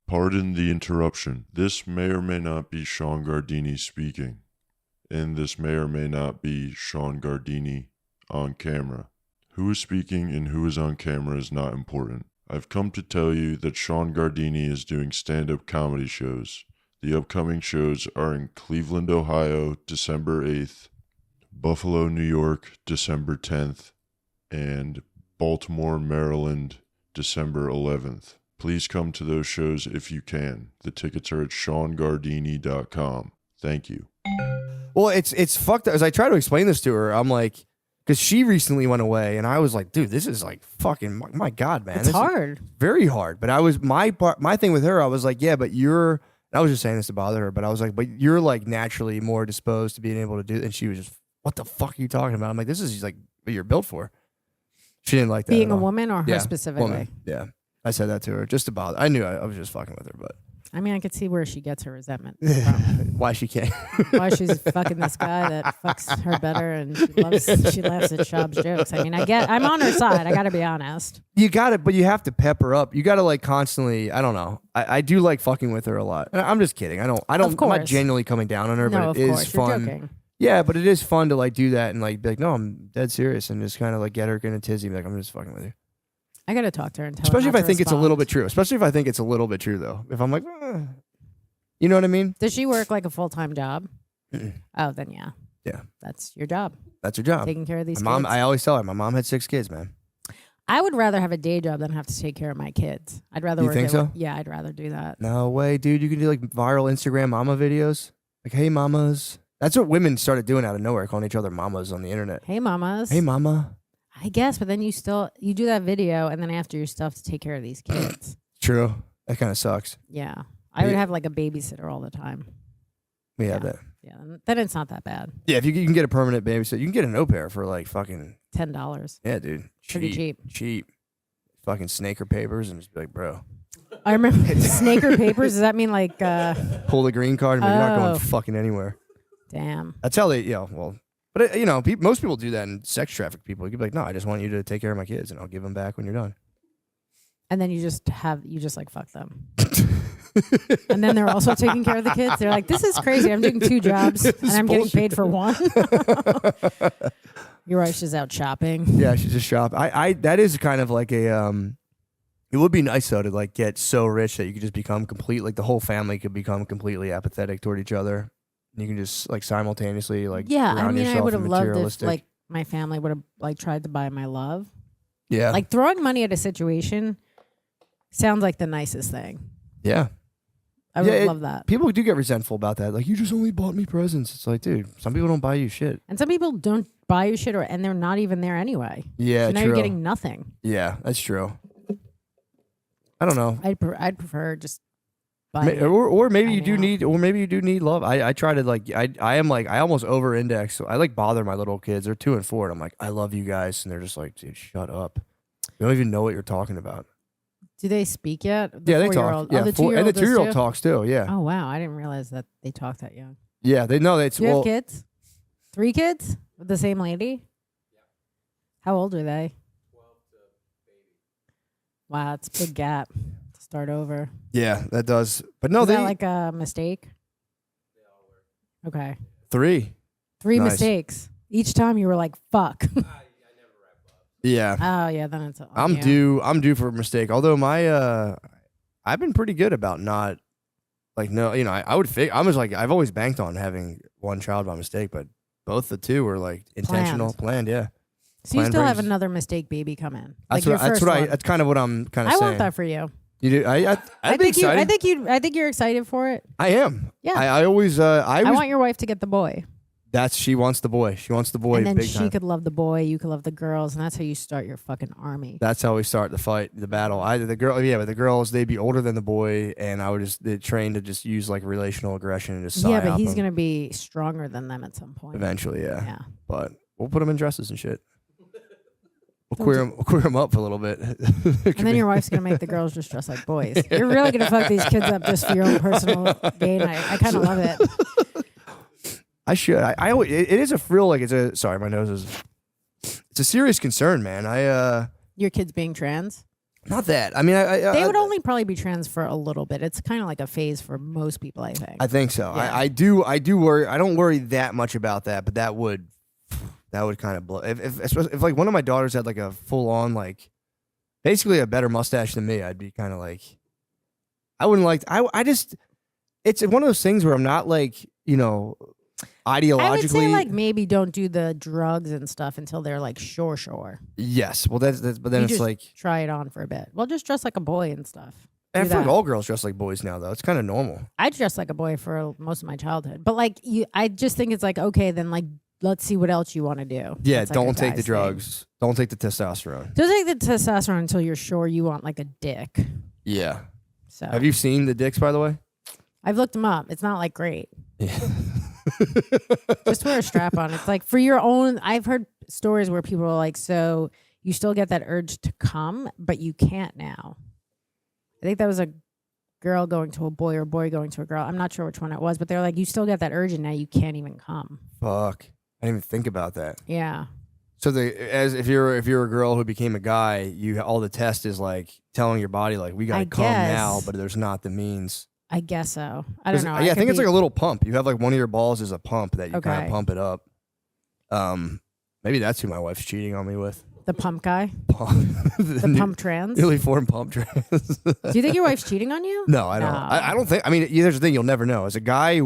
Pardon the interruption. This may or may not be Sean Gardini speaking, and this may or may not be Sean Gardini on camera. Who is speaking and who is on camera is not important. I've come to tell you that Sean Gardini is doing stand-up comedy shows. The upcoming shows are in Cleveland, Ohio, December 8th, Buffalo, New York, December 10th, and Baltimore, Maryland, December 11th. Please come to those shows if you can. The tickets are at SeanGardini.com. Thank you. Well, it's fucked up. As I try to explain this to her, I'm like, because she recently went away, and I was like, dude, this is like fucking, my God, man. It's this is hard. very hard. But my thing with her, I was like, yeah, but I was just saying this to bother her, but I was like, but you're like naturally more disposed to being able to do it. And she was just, what the fuck are you talking about? I'm like, this is like what you're built for. She didn't like that. Being at a all. woman or her Yeah, specifically? woman. Yeah. I said that to her just to bother. I knew I was just fucking with her, but. I mean, I could see where she gets her resentment from. Why she can't. Why she's fucking this guy that fucks her better and she laughs at Shab's jokes. I mean, I'm on her side. I got to be honest. You got it, but you have to pep her up. You got to like constantly. I don't know. I do like fucking with her a lot. I'm just kidding. I don't. Of I'm not course. genuinely coming down on her, No, but of it is course. You're fun. joking. Yeah, but it is fun to like do that and like be like, no, I'm dead serious, and just kind of like get her in a tizzy. Be like, I'm just fucking with you. I got to talk to her and tell Especially her if not I to think it's a little respond. bit true. Especially if I think it's a little bit true, though. If I'm like, you know what I mean? Does she work like a full-time job? Mm-mm. Oh, then yeah. Yeah. That's your job. That's her job. Taking care of these My mom. kids. I always tell her, my mom had 6 kids, man. I would rather have a day job than have to take care of my kids. I'd rather You work think at so? Yeah, I'd rather do that. No way, dude. You can do like viral Instagram mama videos. Like, hey, mamas. That's what women started doing out of nowhere, calling each other mamas on the internet. Hey, mamas. Hey, mama. I guess, but then you do that video, and then after you still have to take care of these kids. True. That kind of sucks. Yeah. I would Yeah. have like a babysitter all the time. We have Yeah. that. Yeah. Then it's not that bad. Yeah, if you can get a permanent babysitter, you can get an au pair for like fucking, $10. yeah, dude. Pretty cheap. Cheap. Fucking snaker papers and just be like, bro, I remember snaker papers. Does that mean like, pull the green card and be like, you're not Oh. going fucking anywhere. damn. That's how they, but most people do that in sex traffic people. You could be like, no, I just want you to take care of my kids and I'll give them back when you're done. And then you just like fuck them. And then they're also taking care of the kids. They're like, this is crazy. I'm doing 2 jobs and I'm getting paid for one. Your wife is out shopping. Yeah, she's just shop. That is kind of like a, it would be nice though to like get so rich that you could just become like the whole family could become completely apathetic toward each other. You can just like simultaneously like Yeah, I surround mean, I yourself would with have loved if materialistic- like my family would have like tried to buy my love. yeah, Like throwing money at a situation sounds like the nicest thing. yeah. I would Yeah, love that. People do get resentful about that. Like, you just only bought me presents. It's like, dude, some people don't buy you shit. And some people don't buy you shit, and they're not even there anyway. Yeah, So now true. you're getting nothing. Yeah, that's true. I don't know. I'd prefer just buy. Or maybe you finding do out. need love. I try to like I almost over index. So I like bother my little kids. They're 2 and 4, and I'm like, I love you guys, and they're just like, dude, shut up. You don't even know what you're talking about. Do they speak yet? The Yeah, they 4-year-old? talk. Yeah, Oh, the 4 and the 2-year-old 2-year-old does talks too. Yeah, too? Oh wow, I didn't realize that they talk that young. yeah. They know that's Do you well. have kids? 3 kids with the same lady? How old are they? 12 to baby. Wow, it's a big gap to start over. Yeah, that does. But no, Is they that like a mistake? Okay. 3. 3 Nice. mistakes. Each time you were like, fuck. Yeah. Oh yeah, then it's on I'm you. due for a mistake. Although I've been pretty good about not like I would I was like I've always banked on having one child by mistake, but both the 2 were like intentional, planned. Yeah, So you Plan still have brings- another mistake baby come in. that's Like your first one. that's kind of what I'm kind of I saying. want that for you. You do? I'd be think you. excited. I think you're excited for it. I am. Yeah. I always I want your wife to get the boy, she wants the boy. She wants the boy and then big she time. could love the boy. You could love the girls, and that's how you start your fucking army. That's how we start the fight, the battle. Either the girl, but the girls they'd be older than the boy, and I would just they train to just use like relational aggression and just Yeah, but psyop he's them. gonna be stronger than them at some point. Eventually, yeah. Yeah. But we'll put them in dresses and shit. We'll Don't queer them up for a little bit. And then your wife's gonna make the girls just dress like boys. You're really gonna fuck these kids up just for your own personal gain. I kind of love it. I should. I always, it is a real like it's a sorry my nose is. It's a serious concern, man. Your kids being trans. Not that. I mean, They would only probably be trans for a little bit. It's kind of like a phase for most people, I think. I think so. Yeah. I do worry. I don't worry that much about that, but that would kind of blow. If like one of my daughters had like a full on like, basically a better mustache than me, I'd be kind of like, I wouldn't like. I just, it's one of those things where I'm not like ideologically. I would say like maybe don't do the drugs and stuff until they're like sure. Yes. Well, that's but then You it's just like try it on for a bit. Well, just dress like a boy and stuff. I Do feel like that. all girls dress like boys now, though. It's kind of normal. I dressed like a boy for most of my childhood, but like I just think it's like okay, then like let's see what else you want to do. Yeah. That's, like, a Don't take the guy's thing. drugs. Don't take the testosterone. Don't take the testosterone until you're sure you want like a dick. Yeah. So Have you seen the dicks, by the way? I've looked them up. It's not like great. Yeah. Just wear a strap on. It's like for your own. I've heard stories where people are like, so you still get that urge to come, but you can't now. I think that was a girl going to a boy or a boy going to a girl. I'm not sure which one it was, but they're like, you still get that urge and now you can't even come. Fuck. I didn't even think about that. Yeah. So if you're a girl who became a guy, all the test is like telling your body like we gotta I come guess. now, but there's not the means. I guess so. I don't know. Yeah, I think could it's like a little pump. You have like one of your balls is a pump that you kind Okay. of pump it up. Maybe that's who my wife's cheating on me with. the pump guy, Pump. the pump trans. Newly formed pump trans. Do you think your wife's cheating on you? No, I don't. No. I don't think. I mean, here's the thing: you'll never know. As a guy,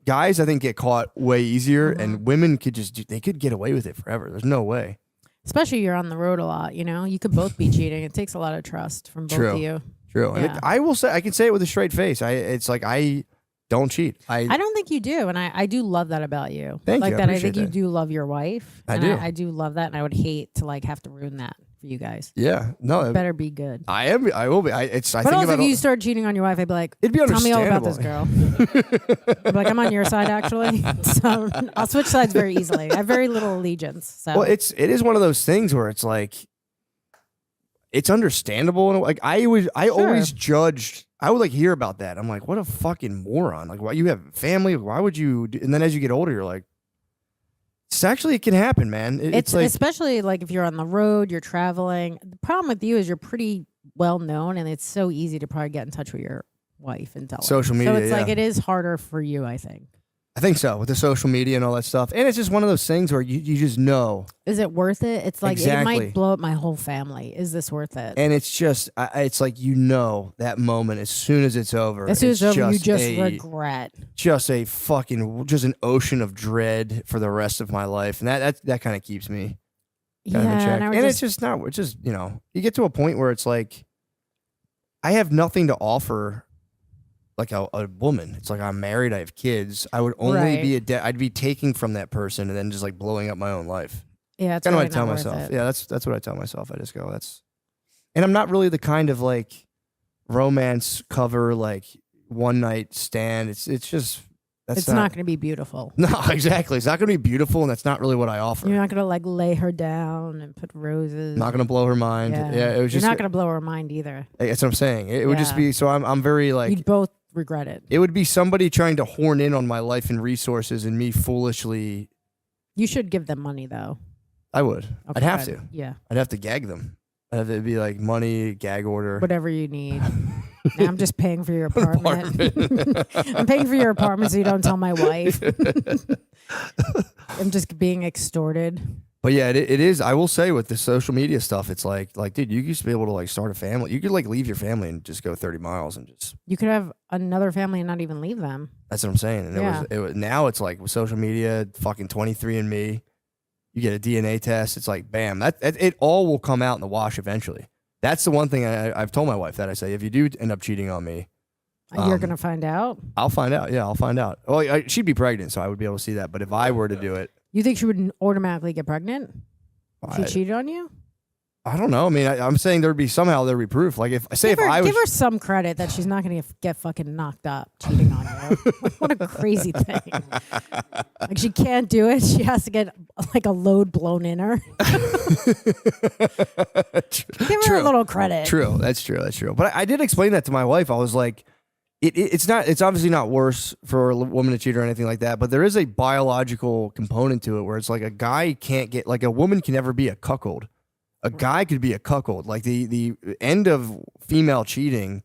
guys. I think get caught way easier, and women could could get away with it forever. There's no way. Especially you're on the road a lot. You know, you could both be cheating. It takes a lot of trust from both True. of you. True. And Yeah. I will say, I can say it with a straight face. It's like I don't cheat. I don't think you do, and I do love that about you. Thank like you. I that. I appreciate think that. you do love your wife. I and do. I do love that, and I would hate to like have to ruin that for you guys. Yeah. No. Better be good. I am. I will be. I But think also, about if you start cheating on your wife, I'd be like, It'd be tell me all about this understandable. girl. I'd be like, I'm on your side actually, so I'll switch sides very easily. I have very little allegiance. So Well, it is one of those things where it's like it's understandable, and like I always judged. I would like hear about that. I'm like, what a fucking moron! Like, why you have family? Why would you? And then as you get older, you're like, it can happen, man. It's like especially like if you're on the road, you're traveling. The problem with you is you're pretty well known, and it's so easy to probably get in touch with your wife and tell her. Social media, So it's like yeah. it is harder for you, I think. I think so with the social media and all that stuff, and it's just one of those things where you just know. Is it worth it? It's like it Exactly. might blow up my whole family. Is this worth it? And it's just, it's like that moment as soon as it's over. As soon as it's over, you just a- regret. just an ocean of dread for the rest of my life, and that kind of keeps me kind of in check. and I would And it's just not. It's just you get to a point where it's like I have nothing to offer. Like a woman, it's like I'm married, I have kids. I would only Right. be I'd be taking from that person and then just like blowing up my own life. yeah, it's Kind of really what I tell not worth myself. it. Yeah, that's what I tell myself. I just go, and I'm not really the kind of like romance cover like one night stand. It's just It's not going to be beautiful. No, exactly. It's not going to be beautiful, and that's not really what I offer. You're not going to like lay her down and put roses. Not going to blow her mind. Yeah, it was You're just. not going to blow her mind either. That's what I'm saying. It would just Yeah. be. So I'm very like. You'd both regret it. It would be somebody trying to horn in on my life and resources, and me foolishly. You should give them money though. I would. Okay, I'd have good. to. Yeah. I'd have to gag them. I'd have to be like money, gag order. Whatever you need. Now I'm just paying for your apartment. I'm paying for your apartment so you don't tell my wife. I'm just being extorted. But yeah, it is. I will say with the social media stuff, it's like, dude, you used to be able to like start a family. You could like leave your family and just go 30 miles and just. You could have another family and not even leave them. That's what I'm saying. And Yeah. it was now it's like with social media, fucking 23andMe. You get a DNA test. It's like, bam, that it all will come out in the wash eventually. That's the one thing I've told my wife that I say, if you do end up cheating on me, You're going to find out. I'll find out. Yeah, I'll find out. Well, she'd be pregnant, so I would be able to see that. But if I were to do it, You think she would automatically get pregnant if she cheated on you? I don't know. I mean, I'm saying there'd be proof. Like if Give I was her some credit that she's not going to get fucking knocked up cheating on you. Like, what a crazy thing. Like she can't do it. She has to get like a load blown in her. Give her a little credit. True. That's true. But I did explain that to my wife. I was like, it's obviously not worse for a woman to cheat or anything like that, but there is a biological component to it where it's like a guy can't get, like a woman can never be a cuckold. A guy could be a cuckold. Like the end of female cheating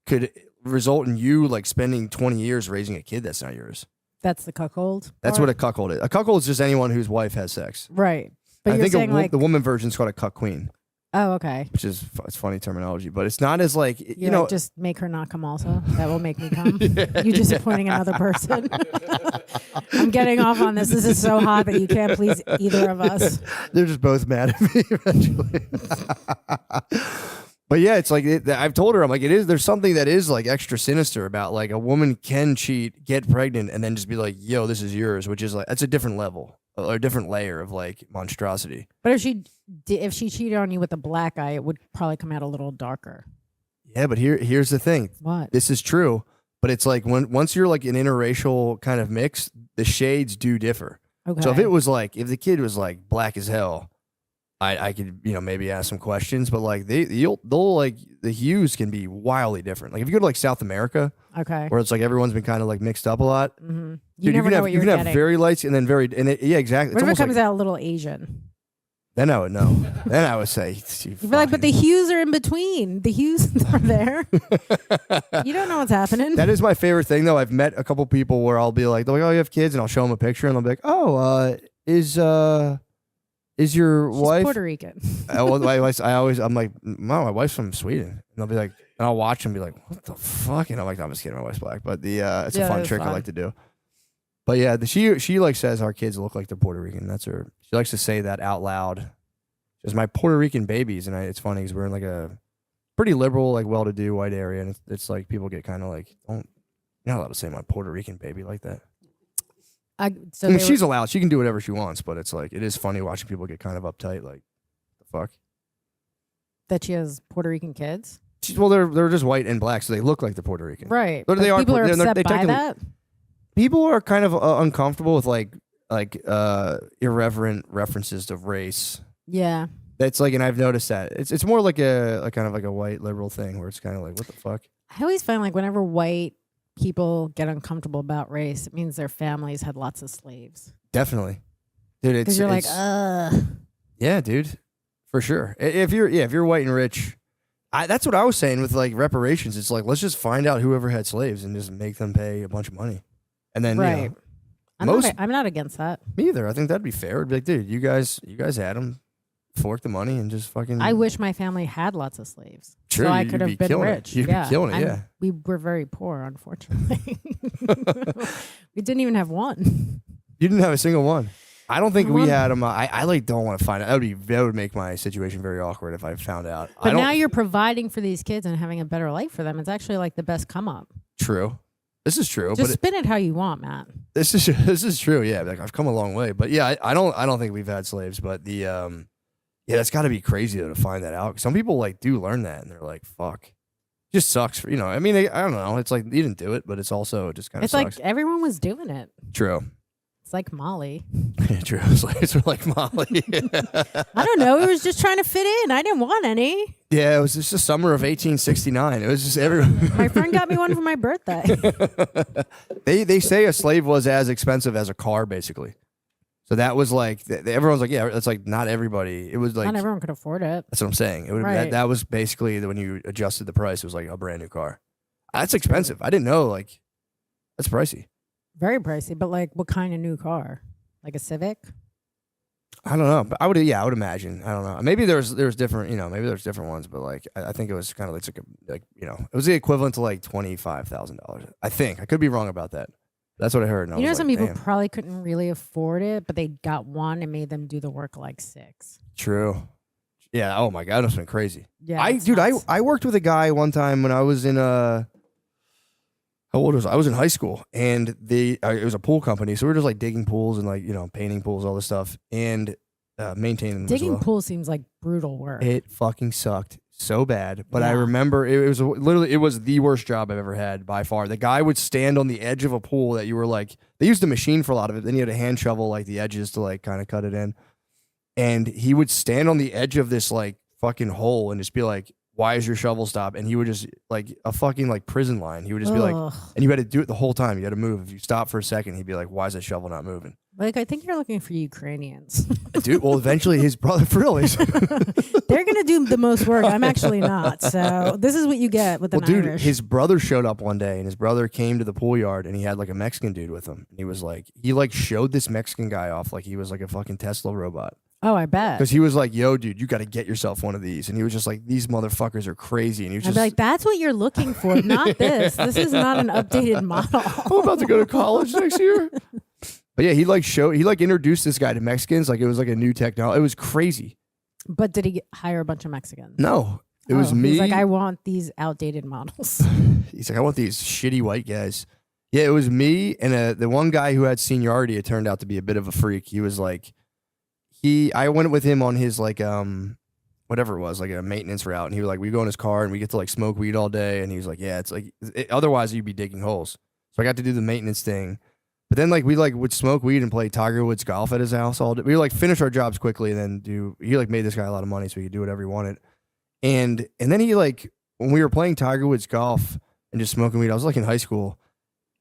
could result in you like spending 20 years raising a kid that's not yours. That's the cuckold. That's what a cuckold is. A cuckold is just anyone whose wife has sex. Right. But I you're think saying like the woman version's called a cuck queen. Oh, okay. which is it's funny terminology, but it's not as like You know, just make her not come. Also, that will make me come. You disappointing another person. I'm getting off on this. This is so hot that you can't please either of us. They're just both mad at me eventually. But yeah, it's like I've told her, I'm like, there's something that is like extra sinister about like a woman can cheat, get pregnant, and then just be like, yo, this is yours, which is like, that's a different level or a different layer of like monstrosity. But if she cheated on you with a black eye, it would probably come out a little darker. Yeah, but here's the thing. What? This is true, but it's like once you're like an interracial kind of mix, the shades do differ. Okay. So if if the kid was like black as hell, I could, maybe ask some questions, but like they'll like the hues can be wildly different. Like if you go to like South America, okay, where it's like everyone's been kind of like mixed up a lot. Mm-hmm. Dude, You can have very lights and then yeah, exactly. What if it It's comes like, out a little Asian? then I would know. Then I would say, You'd be like, but the hues are in between. The hues are there. You don't know what's happening. That is my favorite thing, though. I've met a couple people where I'll be like, they're like, oh, you have kids, and I'll show them a picture, and they'll be like, oh, is your She's wife Puerto Rican? I'm like, no, my wife's from Sweden, and they'll be like, and I'll watch them and be like, what the fuck? And I'm like, no, I'm just kidding, my wife's black, but it's a fun trick I like to do. But yeah, she like says our kids look like they're Puerto Rican. That's her. She likes to say that out loud. She's my Puerto Rican babies, and it's funny because we're in like a pretty liberal, like well-to-do white area, and it's like people get kind of like, you're not allowed to say my Puerto Rican baby like that. I mean, she's allowed. She can do whatever she wants, but it's like it is funny watching people get kind of uptight. Like, the fuck? That she has Puerto Rican kids? They're just white and black, so they look like they're Puerto Rican. Right. But they people are upset by that? People are kind of uncomfortable with like irreverent references to race. Yeah. That's like, and I've noticed that it's more like a kind of like a white liberal thing where it's kind of like, what the fuck? I always find like whenever white people get uncomfortable about race, it means their families had lots of slaves. Definitely, dude. Because you're like, yeah, dude, for sure. If you're white and rich, that's what I was saying with like reparations. It's like, let's just find out whoever had slaves and just make them pay a bunch of money, and then right. I'm not against that. Me either. I think that'd be fair. It'd be like, dude, you guys had them. Fork the money and just fucking. I wish my family had lots of slaves. True, so I could have been rich. You'd be killing it, yeah. We were very poor, unfortunately. We didn't even have one. You didn't have a single one. I don't think we had them. I like don't want to find out. That would make my situation very awkward if I found out. But now you're providing for these kids and having a better life for them. It's actually like the best come up. True. This is true. Just spin it how you want, Matt. This is true. Yeah, like I've come a long way. But yeah, I don't think we've had slaves. But yeah, that's got to be crazy though, to find that out. Some people like do learn that, and they're like, "Fuck, it just sucks." I mean, I don't know. It's like you didn't do it, but it's also just kind of. It's like everyone was doing it. True. It's like Molly. Yeah, true. It's like Molly. I don't know. It was just trying to fit in. I didn't want any. Yeah, it was just the summer of 1869. It was just everyone. My friend got me one for my birthday. They say a slave was as expensive as a car, basically. So that was like, everyone's like, yeah, that's like not everybody. It was like. Not everyone could afford it. That's what I'm saying. Right. That was basically when you adjusted the price, it was like a brand new car. That's expensive. I didn't know, like, that's pricey. Very pricey, but like what kind of new car? Like a Civic? I don't know. But I would imagine. I don't know. Maybe there's different, maybe there's different ones, but like, I think it was kind of like it was the equivalent to like $25,000. I think. I could be wrong about that. That's what I heard. And some people probably couldn't really afford it, but they got one and made them do the work like 6. True. Yeah. Oh my God, that must have been crazy. Yeah. I worked with a guy one time when I was in how old was I? I was in high school, and it was a pool company, so we were just like digging pools and like painting pools, all this stuff, and maintaining them. Digging as well. pools seems like brutal work. It fucking sucked so bad, but I remember it was the worst job I've ever had by far. The guy would stand on the edge of a pool that you were like, they used a machine for a lot of it. Then you had a hand shovel like the edges to like kind of cut it in, and he would stand on the edge of this like fucking hole and just be like, why is your shovel stop? And he would just like a fucking like prison line. He would just be like, and you had to do it the whole time. You had to move. If you stop for a second, he'd be like, why is that shovel not moving? Like, I think you're looking for Ukrainians. Dude, well, eventually his brother, for real. They're going to do the most work. I'm actually not. So this is what you get with an Irish. His brother showed up one day, and his brother came to the pool yard, and he had like a Mexican dude with him. And he was like, he like showed this Mexican guy off like he was like a fucking Tesla robot. Oh, I bet. Because he was like, yo, dude, you got to get yourself one of these. And he was just like, these motherfuckers are crazy. And he was I'd just be like, that's what you're looking for, not this. This is not an updated model. I'm about to go to college next year. But yeah, he introduced this guy to Mexicans. Like it was like a new technology. It was crazy. But did he hire a bunch of Mexicans? No, it was me. He's like, I want these outdated models. He's like, I want these shitty white guys. Yeah, it was me and the one guy who had seniority. It turned out to be a bit of a freak. He was like, I went with him on his like whatever it was, like a maintenance route, and he was like, we go in his car and we get to like smoke weed all day, and he was like, yeah, it's like otherwise you'd be digging holes. So I got to do the maintenance thing, but then like we like would smoke weed and play Tiger Woods golf at his house all day. We would like finish our jobs quickly and then he like made this guy a lot of money so he could do whatever he wanted, and then he like when we were playing Tiger Woods golf and just smoking weed, I was like in high school.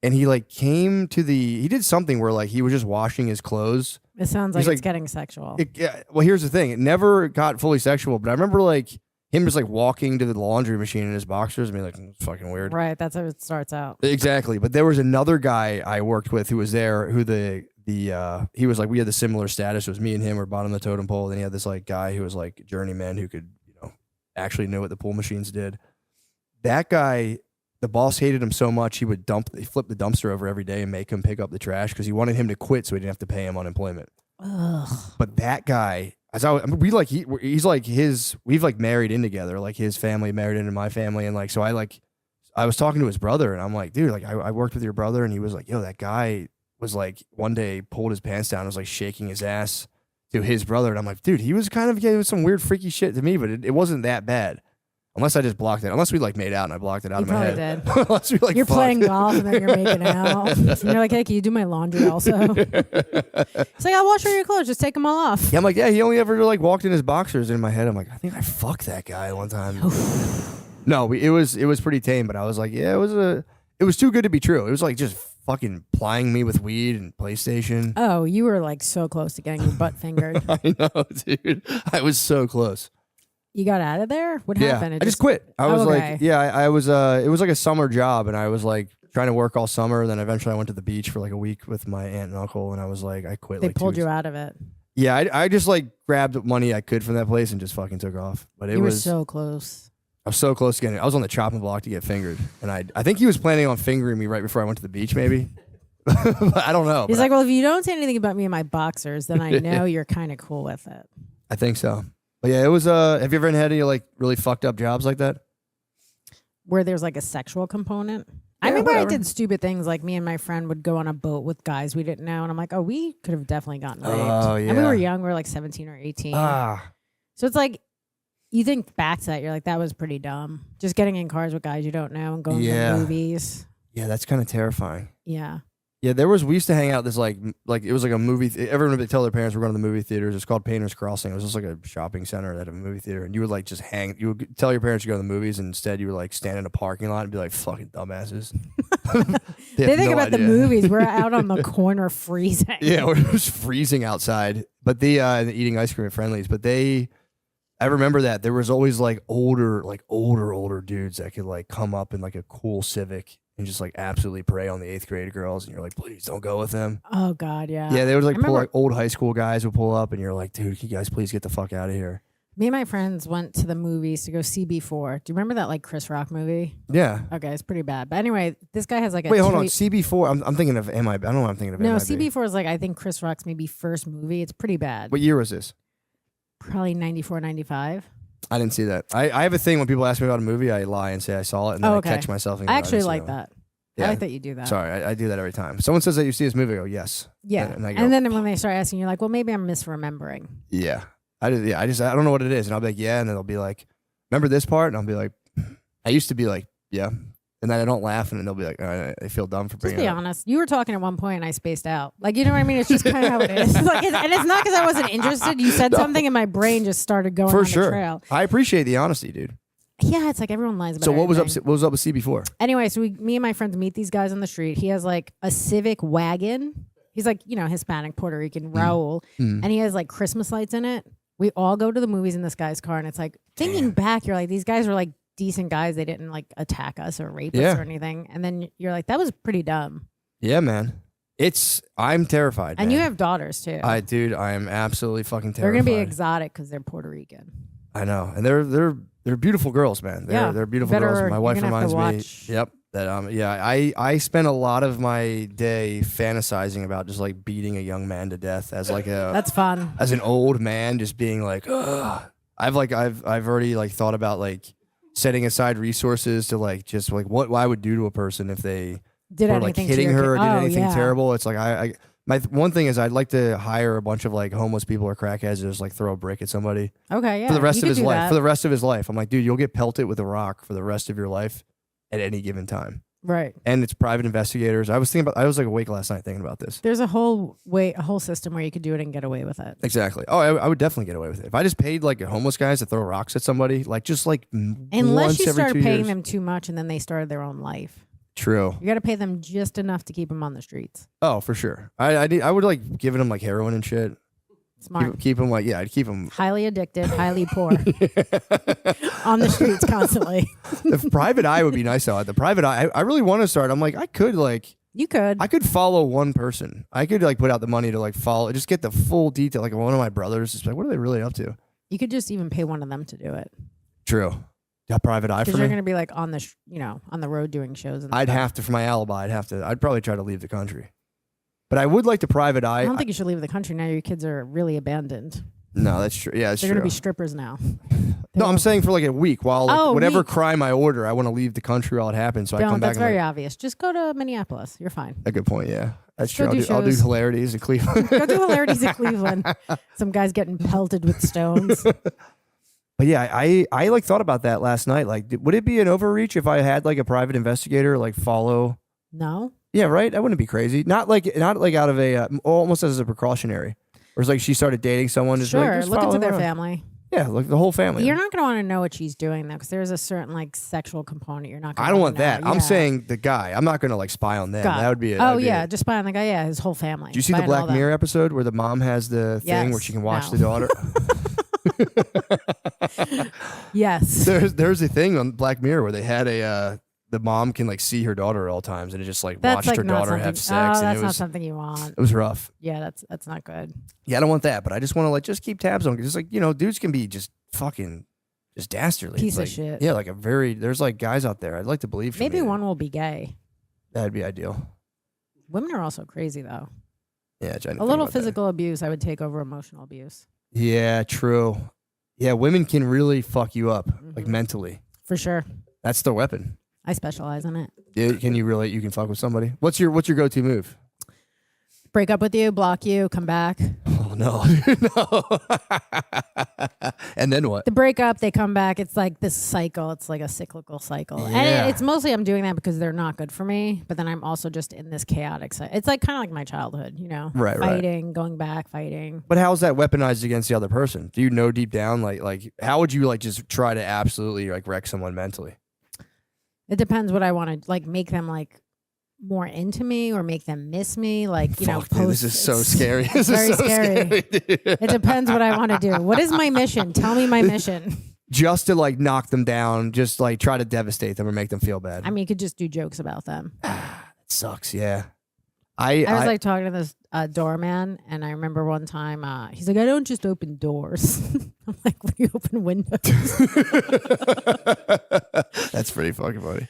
And he like he did something where like he was just washing his clothes. It sounds like it's getting sexual. Well, here's the thing. It never got fully sexual, but I remember like him just like walking to the laundry machine in his boxers and being like, it's fucking weird. Right. That's how it starts out. Exactly. But there was another guy I worked with who was there who he was like, we had the similar status. It was me and him were bottom of the totem pole. Then he had this like guy who was like journeyman who could, actually know what the pool machines did. That guy, the boss hated him so much he flip the dumpster over every day and make him pick up the trash because he wanted him to quit so he didn't have to pay him unemployment. Ugh. But that guy, we've like married in together, like his family married into my family, and like so I was talking to his brother and I'm like, dude, like I worked with your brother, and he was like, yo, that guy was like one day pulled his pants down and was like shaking his ass to his brother, and I'm like, dude, he was kind of getting some weird freaky shit to me, but it wasn't that bad. Unless I just blocked it. Unless we like made out and I blocked it out of my head. Did. Unless we like you're fucked. playing golf and then you're making out. And you're like, hey, can you do my laundry also? It's like, I'll wash all your clothes. Just take them all off. Yeah, I'm like, yeah, he only ever like walked in his boxers. In my head, I'm like, I think I fucked that guy one time. No, it was pretty tame, but I was like, yeah, it was too good to be true. It was like just fucking plying me with weed and PlayStation. Oh, you were like so close to getting your butt fingered. I know, dude. I was so close. You got out of there? What happened? I just quit. I was okay. like, yeah, I was, it was like a summer job, and I was like trying to work all summer. Then eventually I went to the beach for like a week with my aunt and uncle, and I was like, I quit. They like pulled 2 you weeks. out of it. Yeah, I just like grabbed money I could from that place and just fucking took off. But You were so close. I was so close to getting it. I was on the chopping block to get fingered, and I think he was planning on fingering me right before I went to the beach, maybe. I don't know. He's like, well, if you don't say anything about me and my boxers, then I know you're kind of cool with it. I think so. But yeah, it was. Have you ever had any like really fucked up jobs like that? Where there's like a sexual component. I Yeah, remember whatever. I did stupid things like me and my friend would go on a boat with guys we didn't know, and I'm like, oh, we could have definitely gotten raped. Oh, And we yeah. were young, we were like 17 or 18. Ah, So it's like, you think back to that, you're like, that was pretty dumb. Just getting in cars with guys you don't know and going Yeah. to movies. yeah, that's kind of terrifying. Yeah. Yeah, we used to hang out this like it was like a movie. Everyone would tell their parents we're going to the movie theaters. It's called Painter's Crossing. It was just like a shopping center that had a movie theater, and you would like just hang. You would tell your parents you go to the movies, and instead you would like stand in a parking lot and be like fucking dumbasses. They think about the movies. We're out on the corner freezing. Yeah, it was freezing outside, but eating ice cream at Friendly's. But I remember that there was always like older dudes that could like come up in like a cool Civic and just like absolutely prey on the 8th grade girls, and you're like, please don't go with them. Oh God, yeah. Yeah, they would like I remember- old high school guys would pull up, and you're like, dude, can you guys please get the fuck out of here? Me and my friends went to the movies to go see B4. Do you remember that like Chris Rock movie? Yeah. Okay, it's pretty bad. But anyway, this guy has like a Wait, hold on. tweet- CB4. I'm thinking of MIB. I don't know what I'm thinking of. No, MIB. CB4 is like, I think Chris Rock's maybe first movie. It's pretty bad. What year was this? Probably 94, 95. I didn't see that. I have a thing when people ask me about a movie, I lie and say I saw it, and then Oh, okay. I catch myself. And I go, actually didn't see like that. that. Yeah. I like that you do that. Sorry, I do that every time. Someone says that you see this movie, I go, yes. Yeah. And I go, And then when they start asking, you're like, well, maybe I'm misremembering. yeah. I don't know what it is. And I'll be like, yeah. And then they'll be like, remember this part? And I'll be like, I used to be like, yeah. And then I don't laugh, and then they'll be like, all right, I feel dumb for Just bringing be it up. honest. You were talking at one point and I spaced out. Like, you know what I mean? It's just kind of how it is. Like, and it's not because I wasn't interested. You said something and my brain just started going For on sure. the trail. I appreciate the honesty, dude. Yeah, it's like everyone lies about So what was everything. up with CB4? Anyway, so me and my friends meet these guys on the street. He has like a Civic wagon. He's like, Hispanic, Puerto Rican, Raul. Mm. And he has like Christmas lights in it. We all go to the movies in this guy's car. And it's like, thinking back, you're like, these guys were like decent guys. They didn't like attack us or rape us or anything. And then you're like, that was pretty dumb. Yeah, man. I'm terrified. And man. you have daughters too. I am absolutely fucking They're terrified. gonna be exotic because they're Puerto Rican. I know, and they're beautiful girls, man. They're beautiful girls. My wife reminds me. Yep. That I spend a lot of my day fantasizing about just like beating a young man to death as like a That's fun. as an old man, just being like, ugh. I've already like thought about like setting aside resources to like just like what I would do to a person if they Did were anything like to hitting your her or kid? did Oh, anything yeah. terrible. It's like my one thing is I'd like to hire a bunch of like homeless people or crackheads and just like throw a brick at somebody Okay, yeah. for the rest you of could his do life. that. For the rest of his life, I'm like, dude, you'll get pelted with a rock for the rest of your life at any given time. Right. And it's private investigators. I was like awake last night thinking about this. There's a whole system where you could do it and get away with it. Exactly. Oh, I would definitely get away with it if I just paid like homeless guys to throw rocks at somebody, like just like Unless once you every started 2 paying years. them too much and then they started their own life. True. You got to pay them just enough to keep them on the streets. Oh, for sure. I would like giving them like heroin and shit. Smart. Keep them like I'd keep them. Highly addicted, highly poor. On the streets constantly. The private eye would be nice though. The private eye, I really want to start. I'm like, I could follow one person. I could like put out the money to like follow, just get the full detail. Like one of my brothers, just like, what are they really up to? You could just even pay one of them to do it. True. A private eye for Because you're me. going to be like on the, on the road doing shows. And I'd stuff. have to, for my alibi, I'd probably try to leave the country. But I would like the private eye. I don't think you should leave the country now. Your kids are really abandoned. No, that's true. Yeah, that's They're true. going to be strippers now. No, I'm saying for like a week while like, whatever week. crime I order, I want to leave the country while it happens. So I come back. That's very obvious. Just go to Minneapolis. You're fine. A good point. Yeah, that's Go true. do I'll do shows. hilarities in Cleveland. Go do hilarities in Cleveland. Some guys getting pelted with stones. But yeah, I like thought about that last night. Like, would it be an overreach if I had like a private investigator like follow? No. Yeah, right. That wouldn't be crazy. Not like out of a almost as a precautionary. Or it's like she started dating someone. Just Sure. like, just Look follow into their her. family. Yeah, like the whole family. You're not going to want to know what she's doing though, because there's a certain like sexual component. You're not. Gonna I don't wanna want that. know. I'm Yeah. saying the guy. I'm not going to like spy on them. God. That would be it. Oh yeah, just spy on the guy. Yeah, his whole family. Do you see the Spy on all Black them. Mirror episode where the mom has the thing where Yes. she can watch No. the daughter? Yes. There's a thing on Black Mirror where they had the mom can like see her daughter at all times and it just like That's watched like her not daughter something. have sex Oh, and that's it not was something you want. it was rough. Yeah, that's not good. Yeah, I don't want that, but I just want to like just keep tabs on just like dudes can be just fucking just dastardly. Piece of like, shit. Yeah, like there's like guys out there. I'd like to believe for Maybe me one will be gay. that'd be ideal. Women are also crazy though. Yeah, I didn't A think little about that. physical abuse, I would take over emotional abuse Yeah, true. Yeah, women can really fuck you up like Mhm. mentally. for sure. That's their weapon. I specialize in it. Dude, you can fuck with somebody? What's your go-to move? Break up with you, block you, come back. Oh no. No. And then what? The breakup, they come back. It's like this cycle. It's like a cyclical cycle. Yeah. And it's mostly I'm doing that because they're not good for me. But then I'm also just in this chaotic cycle. It's like kind of like my childhood, Right, right. fighting, going back, fighting. But how is that weaponized against the other person? Do you know deep down like how would you like just try to absolutely like wreck someone mentally? It depends what I want to like make them like more into me or make them miss me. Like, Fuck, dude, this is so scary. This very is so scary. dude. It depends what I want to do. What is my mission? Tell me my mission. Just to like knock them down, just like try to devastate them or make them feel bad. I mean, you could just do jokes about them. It sucks, yeah. I was like talking to this doorman, and I remember one time he's like, "I don't just open doors." I'm like, "What do you open windows?" That's pretty fucking funny.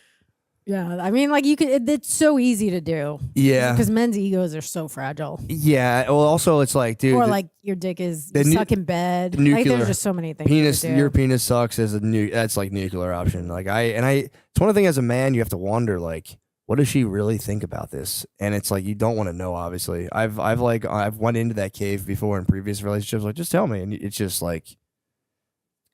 Yeah, I mean, like you could. It's so easy to do. Yeah. because men's egos are so fragile. Yeah. Well, also it's like, dude, Or the like your dick is the nu- stuck in bed. Like nuclear there's just so many things. penis. to do. Your penis sucks as that's like nuclear option. Like it's one of the things as a man you have to wonder like, what does she really think about this? And it's like you don't want to know. Obviously, I've went into that cave before in previous relationships. Like, just tell me, and it's just like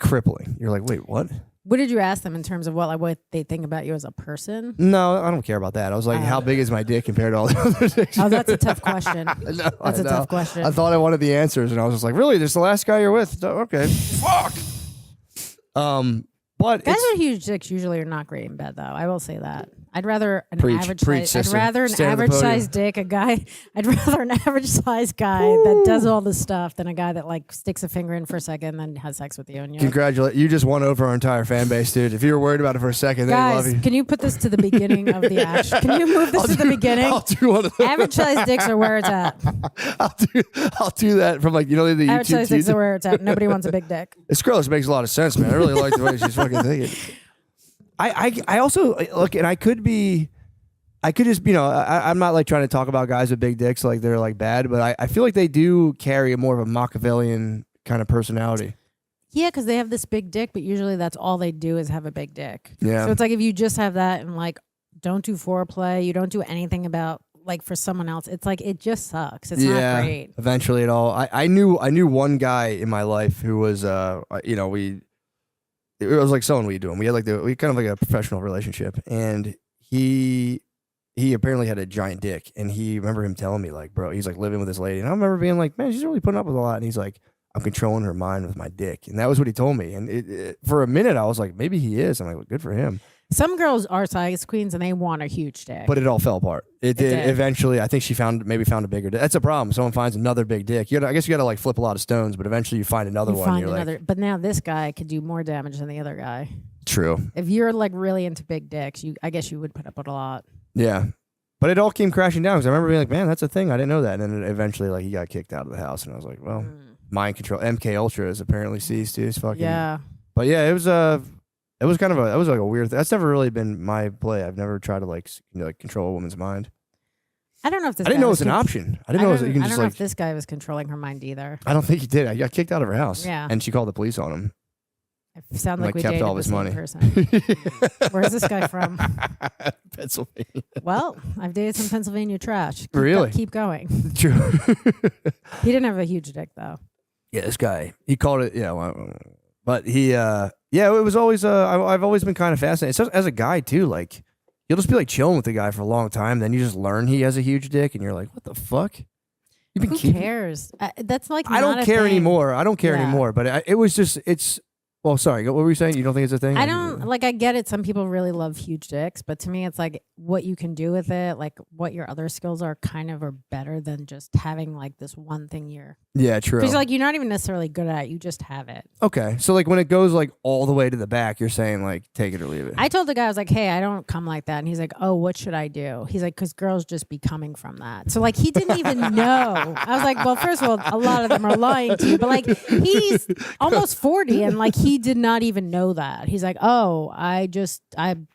crippling. You're like, wait, what? What did you ask them in terms of what they think about you as a person? No, I don't care about that. I was like, how big is my dick compared to all the other dicks? Oh, that's a tough question. No, That's a tough question. I thought I wanted the answers, and I was just like, really? This is the last guy you're with? Okay, fuck. But Guys it's, with huge dicks usually are not great in bed, though. I will say that. I'd rather an Preach, average preach, size. I'd sister. rather an Stand at the average podium. size dick. A guy. I'd rather an average size guy that does all the stuff than a guy that like sticks a finger in for a second and then has sex with you. And you're like, Congratulate you! Just won over our entire fan base, dude. If you were worried about it for a second, they love guys, you. can you put this to the beginning of the action? Can you move this to the beginning? I'll do one of those. Average size dicks are where it's at. I'll do that from like the Average YouTube. size dicks are where it's at. Nobody wants a big dick. This girl just makes a lot of sense, man. I really like the way she's fucking thinking. I also look, and I could just, I'm not like trying to talk about guys with big dicks like they're like bad, but I feel like they do carry a more of a Machiavellian kind of personality. Yeah, because they have this big dick, but usually that's all they do is have a big dick. Yeah. So it's like if you just have that and like don't do foreplay, you don't do anything about like for someone else, it's like it just sucks. It's not great. Eventually it all. I knew one guy in my life who was it was like someone we do, and we had we kind of like a professional relationship, and he apparently had a giant dick, and I remember him telling me like, bro, he's like living with this lady, and I remember being like, man, she's really putting up with a lot, and he's like, I'm controlling her mind with my dick, and that was what he told me, and for a minute I was like, maybe he is. I'm like, well, good for him. Some girls are size queens and they want a huge dick. But it all fell apart. It did. Eventually, I think she found a bigger dick. That's a problem. Someone finds another big dick. I guess you got to like flip a lot of stones, but eventually you find another one. But now this guy could do more damage than the other guy. True. If you're like really into big dicks, I guess you would put up with a lot. Yeah. But it all came crashing down because I remember being like, man, that's a thing. I didn't know that. And then eventually like he got kicked out of the house, and I was like, well, mind control. MK Ultra is apparently seized too. It's fucking. Yeah. But yeah, it was like a weird thing. That's never really been my play. I've never tried to like control a woman's mind. I don't know if this. I didn't know it was an option. I didn't know you can I just don't know like. if this guy was controlling her mind either. I don't think he did. I got kicked out of her house. Yeah. And she called the police on him. It sounds like we kept dated all the his same money. person. Where's this guy from? Pennsylvania. Well, I've dated some Pennsylvania trash. Really? Keep going. True. He didn't have a huge dick though. Yeah, this guy. He called it. Yeah, but he. Yeah, it was always. I've always been kind of fascinated. So, as a guy too, like you'll just be like chilling with the guy for a long time, then you just learn he has a huge dick, and you're like, what the fuck? Who cares? That's like I don't not a care thing. anymore. I don't care Yeah. anymore. But it was just. Well, sorry. What were you saying? You don't think it's a thing? I don't like. I get it. Some people really love huge dicks, but to me, it's like what you can do with it, like what your other skills are, kind of are better than just having like this one thing you're. Yeah, true. Because like you're not even necessarily good at it. You just have it. Okay, so like when it goes like all the way to the back, you're saying like take it or leave it. I told the guy, I was like, hey, I don't come like that. And he's like, oh, what should I do? He's like, because girls just be coming from that. So like he didn't even know. I was like, well, first of all, a lot of them are lying to you. But like he's almost 40 and like he did not even know that. He's like, oh,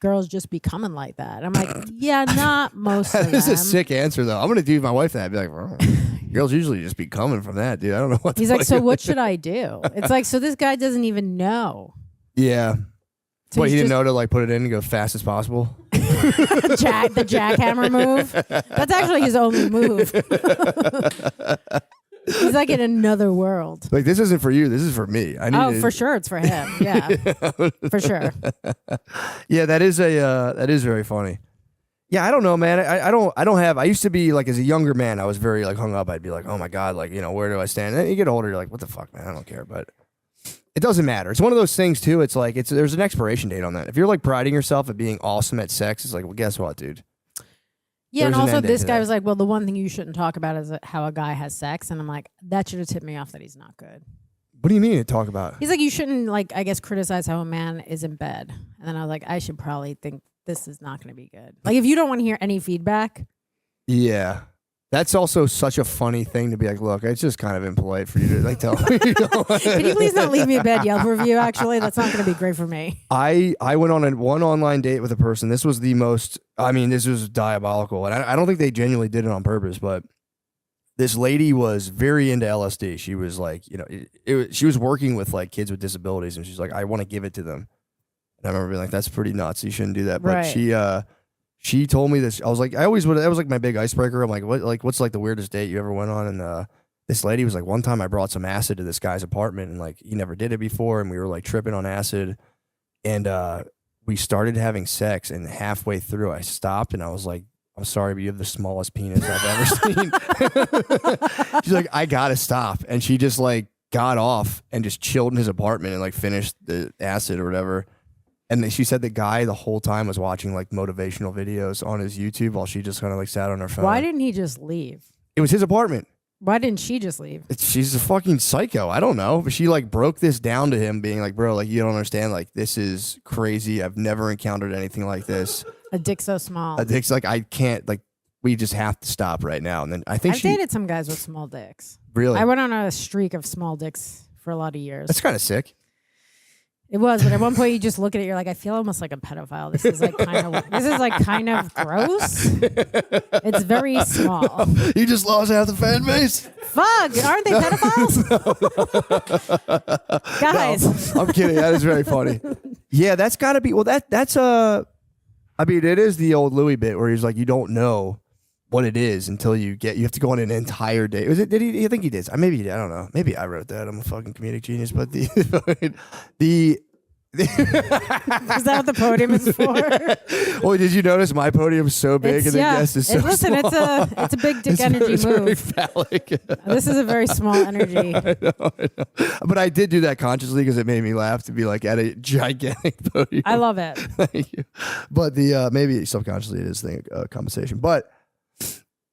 girls just be coming like that. I'm like, yeah, not most of them. This is a sick answer though. I'm gonna do my wife that. I'd be like, oh, girls usually just be coming from that, dude. I don't know what. He's like, so what should I do? It's like, so this guy doesn't even know. Yeah. So But he he's didn't know to like put it in and go fast as possible. the jackhammer move. That's actually his only move. He's like in another world. Like this isn't for you. This is for me. For sure, it's for him. Yeah, for sure. Yeah, that is very funny. Yeah, I don't know, man. I don't have. I used to be like as a younger man, I was very like hung up. I'd be like, oh my god, like where do I stand? And then you get older, you're like, what the fuck, man? I don't care. But it doesn't matter. It's one of those things too. It's like there's an expiration date on that. If you're like priding yourself at being awesome at sex, it's like, well, guess what, dude? Yeah, and There's an also end date this to guy that. was like, well, the one thing you shouldn't talk about is how a guy has sex. And I'm like, that should have tipped me off that he's not good. What do you mean to talk about? He's like, you shouldn't, like, I guess, criticize how a man is in bed. And then I was like, I should probably think this is not going to be good. Like, if you don't want to hear any feedback. Yeah. That's also such a funny thing to be like, look, it's just kind of impolite for you to like tell me. Can you please not leave me a bad Yelp review, actually? That's not going to be great for me. I went on one online date with a person. This was the most, this was diabolical. And I don't think they genuinely did it on purpose, but this lady was very into LSD. She was like, she was working with like kids with disabilities, and she's like, I want to give it to them. And I remember being like, that's pretty nuts. You shouldn't do that. But Right. she told me this. I was like, that was like my big icebreaker. I'm like, what's like the weirdest date you ever went on? And this lady was like, one time I brought some acid to this guy's apartment, and like he never did it before, and we were like tripping on acid, and we started having sex, and halfway through I stopped and I was like, I'm sorry, but you have the smallest penis I've ever seen. She's like, I gotta stop, and she just like got off and just chilled in his apartment and like finished the acid or whatever. And she said the guy the whole time was watching like motivational videos on his YouTube while she just kind of like sat on her phone. Why didn't he just leave? It was his apartment. Why didn't she just leave? She's a fucking psycho. I don't know. But she like broke this down to him being like, bro, like you don't understand. Like this is crazy. I've never encountered anything like this. A dick so small. A dick's like, I can't, like, we just have to stop right now. And then I think I've dated some guys with small dicks. Really? I went on a streak of small dicks for a lot of years. That's kind of sick. It was, but at one point you just look at it, you're like, I feel almost like a pedophile. This is like kind of gross. It's very small. You just lost half the fan base. Fuck, aren't they pedophiles? Guys. No, I'm kidding. That is very funny. Yeah, that's got to be. Well, that's I mean, it is the old Louis bit where he's like, you don't know what it is until you have to go on an entire day. Was it? Did he? I think he did. Maybe he did. I don't know. Maybe I wrote that. I'm a fucking comedic genius. But the Is that what the podium is for? Well, did you notice my podium's so big and the guest is so listen, small? it's a big dick energy it's very move. phallic. This is a very small energy. I know. But I did do that consciously because it made me laugh to be like at a gigantic podium. I love it. Thank you. But the maybe subconsciously it is thing compensation. But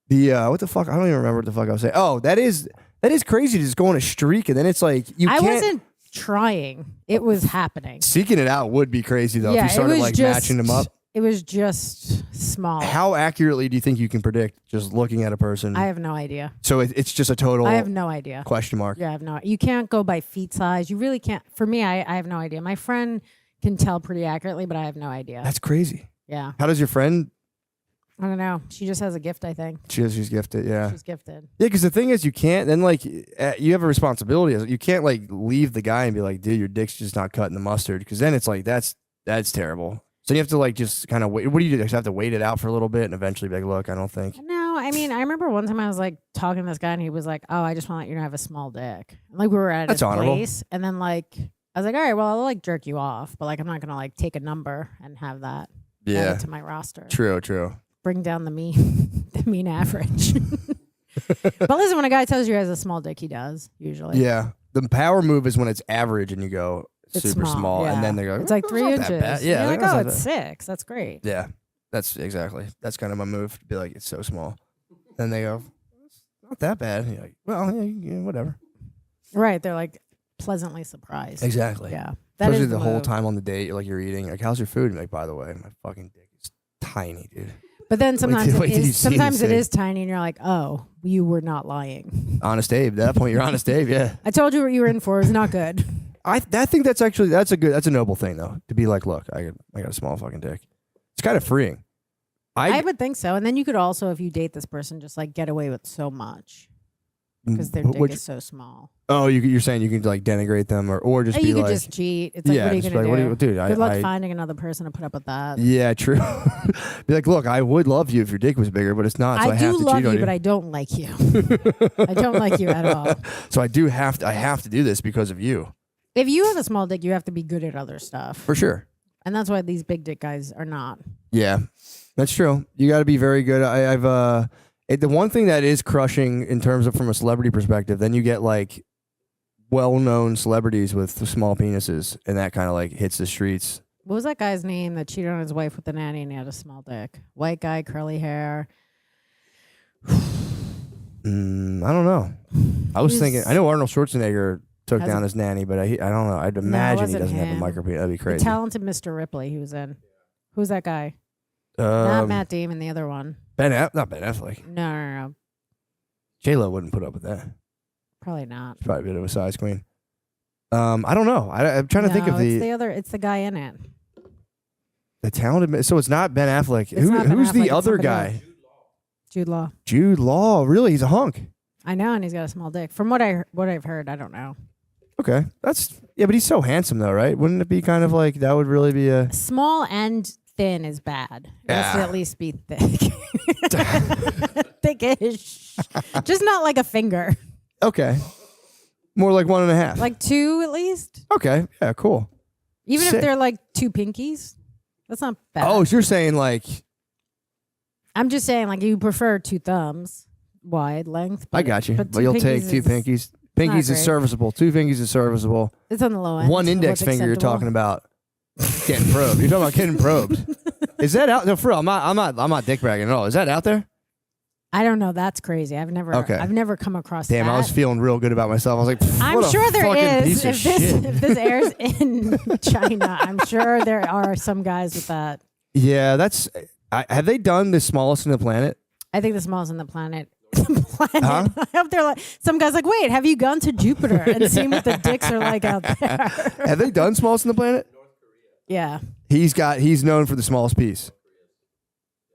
the what the fuck? I don't even remember what the fuck I was saying. Oh, that is crazy to just go on a streak and then it's like I wasn't trying. It was happening. Seeking it out would be crazy though if you started like matching them up. It was just small. How accurately do you think you can predict just looking at a person? I have no idea. So it's just a total. I have no idea. Question mark. Yeah, I have no. You can't go by feet size. You really can't. For me, I have no idea. My friend can tell pretty accurately, but I have no idea. That's crazy. Yeah. How does your friend? I don't know. She just has a gift, I think. She's gifted. Yeah. She's gifted. Yeah, because the thing is, you can't then like you have a responsibility. You can't like leave the guy and be like, dude, your dick's just not cutting the mustard. Because then it's like that's terrible. So you have to like just kind of wait. What do you do? Just have to wait it out for a little bit and eventually be like, look, I don't think. No, I mean, I remember one time I was like talking to this guy and he was like, oh, I just want to let you know I have a small dick. And, like we were at his place and then like I was like, all right, well, I'll like jerk you off, but like I'm not gonna like take a number and have that added to my roster. True. Bring down the mean average. But listen, when a guy tells you he has a small dick, he does usually. Yeah, the power move is when it's average and you go it's super small yeah. and then they go, it's like 3 inches. Yeah, you're like, oh, it's 6. That's great. Yeah, that's kind of my move to be like, it's so small. Then they go, it's not that bad. And you're like, well, yeah, whatever. Right? They're like pleasantly surprised. Exactly. Yeah. That Especially is the whole move. time on the date, you're eating. Like, how's your food? And like, by the way, my fucking dick is tiny, dude. But then sometimes wait till you see sometimes this it thing. is tiny, and you're like, oh, you were not lying. Honest Abe. At that point, you're Honest Abe. Yeah. I told you what you were in for. It's not good. I think that's a noble thing though, to be like, look, I got a small fucking dick. It's kind of freeing. I would think so. And then you could also, if you date this person, just like get away with so much because their dick is so small. Oh, you're saying you can like denigrate them or just be you could like, just cheat. It's like, what are you gonna do? Dude, good luck finding another person to put up with that. Yeah, true. Be like, look, I would love you if your dick was bigger, but it's not. So I have to love cheat on you, but I don't like you. I don't like you at all. So I have to do this because of you. If you have a small dick, you have to be good at other stuff. For sure. And that's why these big dick guys are not. Yeah, that's true. You got to be very good. The one thing that is crushing in terms of from a celebrity perspective, then you get like well-known celebrities with small penises, and that kind of like hits the streets. What was that guy's name that cheated on his wife with the nanny and he had a small dick? White guy, curly hair. I don't know. I was thinking. I know Arnold Schwarzenegger took down his nanny, but I don't know. I'd imagine he doesn't have a micropenis. That'd be crazy. The talented Mr. Ripley he was in. Who's that guy? Not Matt Damon, the other one. Not Ben Affleck. No. J-Lo wouldn't put up with that. Probably not. She's probably a bit of a size queen. I don't know. I'm trying to think of It's the guy in it. the talented. So it's not Ben Affleck. It's not Ben Who's Affleck, the it's other somebody guy? else. Jude Law. Jude Law. Really? He's a hunk. I know, and he's got a small dick. From what I've heard, I don't know. Okay, but he's so handsome though, right? Wouldn't it be kind of like that would really be a Small and thin is bad. It has to at least be thick. Thickish. Just not like a finger. okay, more like 1.5, Like 2 at least. Okay, yeah, cool. Even Sick. if they're like 2 pinkies, that's not bad. Oh, so you're saying like I'm just saying, like you prefer 2 thumbs, wide length. I got you, but two you'll take 2 is- pinkies. Pinkies is great. serviceable. 2 pinkies is serviceable. It's on the low end. One index What's finger you're acceptable? talking about. Getting probed. You're talking about getting probed. Is that out? No, for real. I'm not dick bragging at all. Is that out there? I don't know. That's crazy. I've never come across Damn, that. I was feeling real good about myself. I was like, I'm sure there is. If This airs in China, I'm sure there are some guys with that. Yeah, that's. Have they done the smallest in the planet? I think the smallest in the planet. I hope they're like, some guy's like, wait, have you gone to Jupiter and seen what the dicks are like out there? Have they done smallest in the planet? Yeah. He's known for the smallest piece.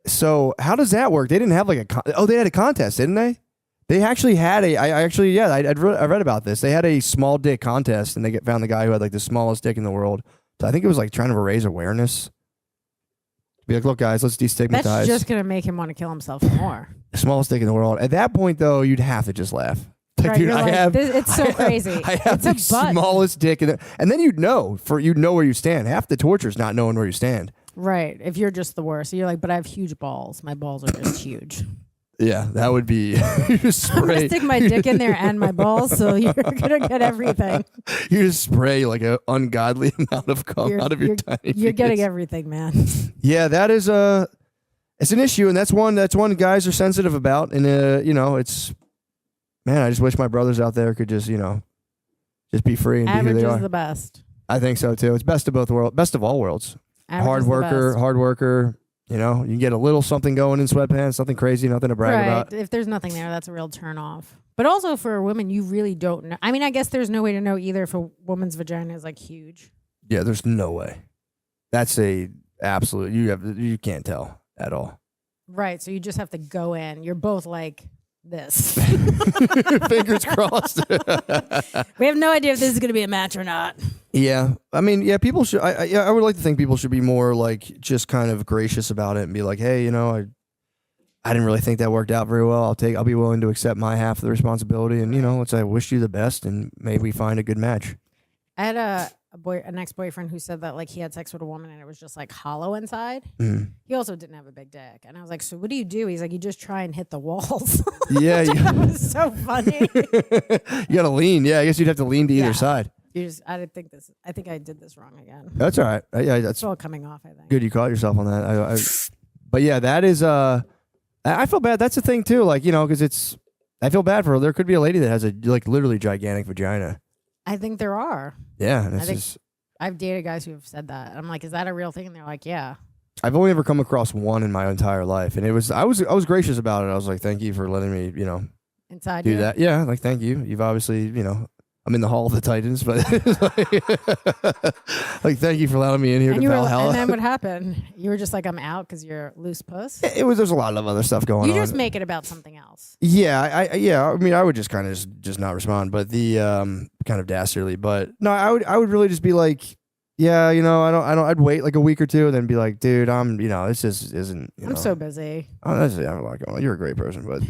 So how does that work? They didn't have like they had a contest, didn't they? They actually had I read about this. They had a small dick contest, and they found the guy who had like the smallest dick in the world. So I think it was like trying to raise awareness. Be like, look, guys, let's destigmatize. That's just gonna make him want to kill himself more. The smallest dick in the world. At that point, though, you'd have to just laugh. Like, right, dude, it's so crazy. I have it's the smallest dick, and then you'd know where you stand. Half the torture is not knowing where you stand. Right. If you're just the worst, you're like, but I have huge balls. My balls are just huge. Yeah, that would be. You just spray. I'm gonna stick my dick in there and my balls, so you're gonna get everything. You just spray like an ungodly amount of cum out of your tiny. You're getting everything, man. Yeah, that is it's an issue, and that's one guys are sensitive about, and it's. Man, I just wish my brothers out there could just just be free and Average be who they are. is the best. I think so too. It's best of both worlds, best of all worlds. Average hard worker. You can get a little something going in sweatpants, nothing crazy, nothing to brag about. If there's nothing there, that's a real turn off. But also for women, you really don't know. I mean, I guess there's no way to know either if a woman's vagina is like huge. Yeah, there's no way. That's a absolute. You can't tell at all. Right. So you just have to go in. You're both like this. Fingers crossed. We have no idea if this is going to be a match or not. Yeah, I mean, yeah, people should. I would like to think people should be more like just kind of gracious about it and be like, hey, I didn't really think that worked out very well. I'll be willing to accept my half of the responsibility, and let's say I wish you the best, and maybe we find a good match. I had an ex-boyfriend who said that like he had sex with a woman and it was just like hollow inside. He also didn't have a big dick, and I was like, so what do you do? He's like, you just try and hit the walls. Yeah, that was so funny. You gotta lean. Yeah, I guess you'd have to lean to either side. I think I did this wrong again. That's all right. Yeah, that's it's all coming off, I think. good. You caught yourself on that. But yeah, that is. I feel bad. That's the thing too. Like because I feel bad for her. There could be a lady that has a like literally gigantic vagina. I think there are. Yeah, I've dated guys who have said that. I'm like, is that a real thing? And they're like, yeah. I've only ever come across one in my entire life, and I was gracious about it. I was like, thank you for letting me, Inside do you? that. Yeah, like thank you. You've obviously, I'm in the Hall of the Titans, but like thank you for allowing me in here to Valhalla. And then what happened? You were just like, I'm out because you're loose puss. There's a lot of other stuff going on. You just make it about something else. Yeah, I mean, I would just kind of just not respond, but the kind of dastardly. But no, I would really just be like, yeah, I'd wait like a week or two and then be like, dude, this just isn't. I'm so busy. Honestly, I have a lot going on. You're a great person, but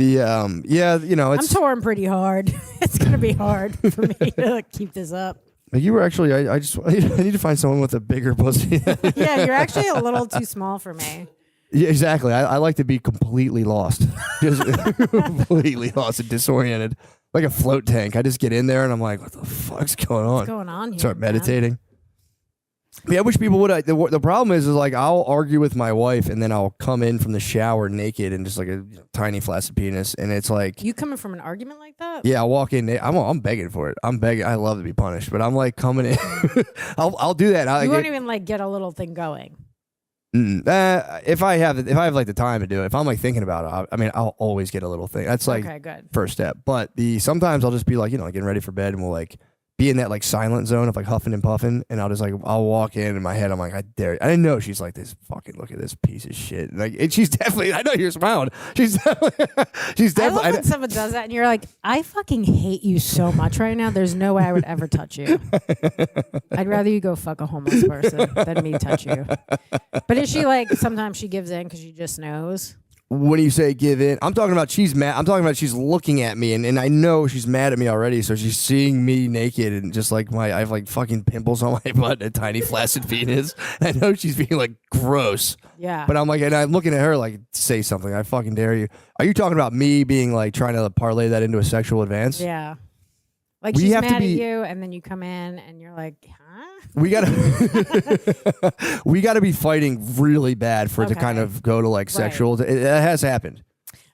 it's. I'm torn pretty hard. It's gonna be hard for me to keep this up. You were actually. I need to find someone with a bigger pussy. Yeah, you're actually a little too small for me. Yeah, exactly. I like to be completely lost, just completely lost and disoriented, like a float tank. I just get in there and I'm like, what the fuck's going on? What's going on here? Start meditating. Yeah, I wish people would. The problem is like I'll argue with my wife and then I'll come in from the shower naked and just like a tiny flaccid penis, and it's like you coming from an argument like that? Yeah, I'll walk in. I'm begging for it. I'm begging. I love to be punished, but I'm like coming in. I'll do that. You won't even like get a little thing going. If I have like the time to do it, if I'm like thinking about it, I'll always get a little thing. That's like okay, good. First step. But sometimes I'll just be like, getting ready for bed, and we'll like be in that like silent zone of like huffing and puffing, and I'll walk in my head, I'm like, I dare you. I didn't know she's like this fucking look at this piece of shit. And she's definitely. I know you're smiling. She's definitely. I love when someone does that, and you're like, I fucking hate you so much right now. There's no way I would ever touch you. I'd rather you go fuck a homeless person than me touch you. But is she like sometimes she gives in because she just knows? When you say give in, I'm talking about she's mad. I'm talking about she's looking at me, and I know she's mad at me already. So she's seeing me naked, and just like I have like fucking pimples on my butt, and a tiny flaccid penis. And I know she's being like gross. Yeah. But I'm like, and I'm looking at her like, say something. I fucking dare you. Are you talking about me being like trying to parlay that into a sexual advance? Yeah. Like We she's have to mad be- at you, and then you come in, and you're like, huh? We gotta we gotta be fighting really bad for it to Okay. kind of go to like sexual. It has happened.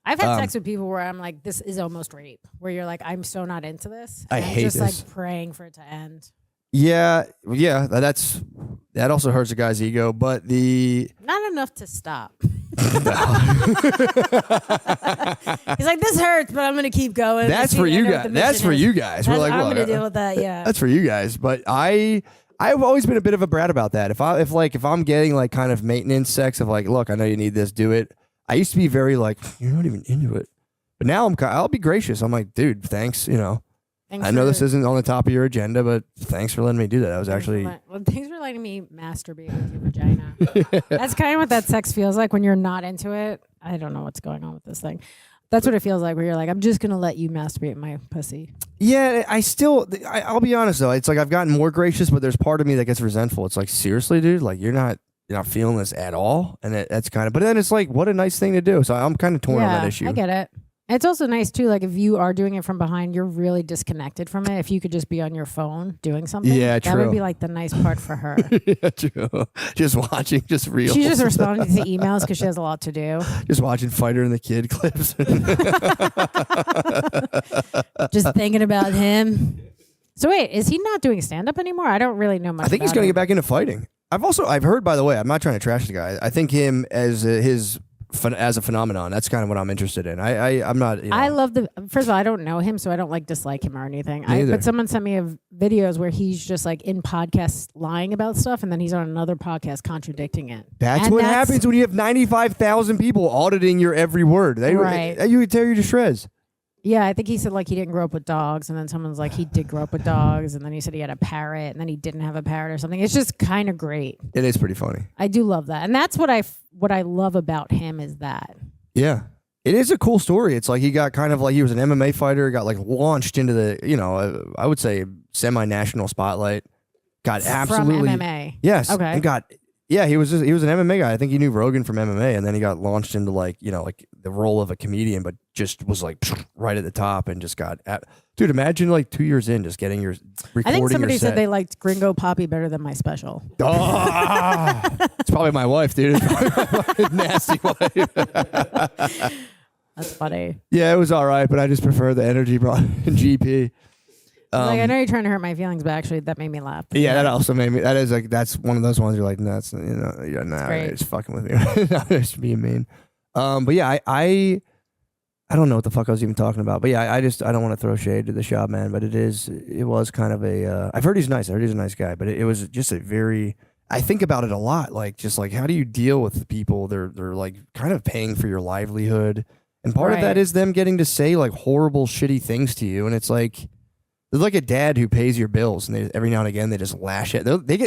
I've had sex with people where I'm like, this is almost rape. Where you're like, I'm so not into this. I And I'm hate just this. like praying for it to end. Yeah, that also hurts a guy's ego, but the Not enough to stop. He's like, this hurts, but I'm gonna keep going. that's I for see- I you know what guys. the That's mission for is. you guys. We're That's- like, I'm look, gonna deal with that. Yeah. that's for you guys. But I've always been a bit of a brat about that. If I'm getting like kind of maintenance sex of like, look, I know you need this, do it. I used to be very like, you're not even into it, but now I'll be gracious. I'm like, dude, thanks. You know, Thanks I know for- this isn't on the top of your agenda, but thanks for letting me do that. I was actually. Thanks for letting me masturbate with your vagina. That's kind of what that sex feels like when you're not into it. I don't know what's going on with this thing. That's what it feels like where you're like, I'm just gonna let you masturbate my pussy. Yeah, I'll be honest though. It's like I've gotten more gracious, but there's part of me that gets resentful. It's like, seriously, dude, like you're not feeling this at all, and that's kind of. But then it's like, what a nice thing to do. So I'm kind of torn on that issue. I get it. It's also nice too, like if you are doing it from behind, you're really disconnected from it. If you could just be on your phone doing something, Yeah, that would true. be like the nice part for her. Yeah, true. Just watching, just real. She's just responding to emails because she has a lot to do. Just watching Fighter and the Kid clips. Just thinking about him. So wait, is he not doing stand up anymore? I don't really know much. I think he's about going to him. get back into fighting. I've heard, by the way, I'm not trying to trash the guy. I think him as as a phenomenon. That's kind of what I'm interested in. I'm not. You know, I love the. First of all, I don't know him, so I don't like dislike him or anything. Me either. But someone sent me videos where he's just like in podcasts lying about stuff, and then he's on another podcast contradicting it. That's And what happens when you have 95,000 people auditing your every word. Right. You would tear you to shreds. Yeah, I think he said like he didn't grow up with dogs, and then someone's like he did grow up with dogs, and then he said he had a parrot, and then he didn't have a parrot or something. It's just kind of great. It is pretty funny. I do love that, and that's what I love about him is that. Yeah. It is a cool story. It's like he got kind of like he was an MMA fighter, got like launched into the, I would say semi-national spotlight. Got absolutely From MMA. Yes. Okay. And he was an MMA guy. I think he knew Rogan from MMA, and then he got launched into like the role of a comedian, but just was like right at the top and just got dude, imagine like 2 years in just getting your recording. I think somebody your set. said they liked Gringo Poppy better than my special. Oh, it's probably my wife, dude. It's probably my nasty wife. That's funny. Yeah, it was all right, but I just prefer the energy brought in GP. Like I know you're trying to hurt my feelings, but actually that made me laugh. Yeah, that also made me. That is like that's one of those ones you're like, no, that's you're not great. just fucking with me, not just being mean. But yeah, I don't know what the fuck I was even talking about. But yeah, I don't want to throw shade to the shop man, but it was kind of a. I've heard he's nice. I heard he's a nice guy, but it was just a very. I think about it a lot, like just like how do you deal with the people? They're like kind of paying for your livelihood, and part of that Right. is them getting to say like horrible, shitty things to you, and it's like. They're like a dad who pays your bills, and every now and again they just lash it.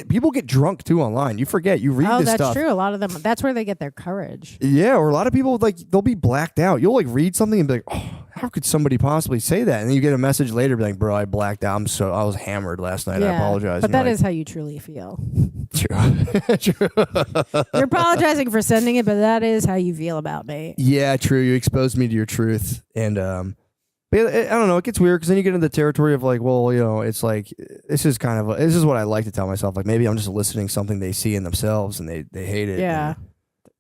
People get drunk too online. You forget. You read Oh, this that's stuff. true. A lot of them. That's where they get their courage. Yeah, or a lot of people like they'll be blacked out. You'll like read something and be like, "Oh, how could somebody possibly say that?" And then you get a message later, be like, "Bro, I blacked out. I was hammered last night. I apologize." But And that you're is how you truly feel. like, true. You're apologizing for sending it, but that is how you feel about me. Yeah, true. You exposed me to your truth, and but I don't know. It gets weird because then you get into the territory of like, well, it's like this is what I like to tell myself. Like maybe I'm just eliciting something they see in themselves and they hate it. Yeah.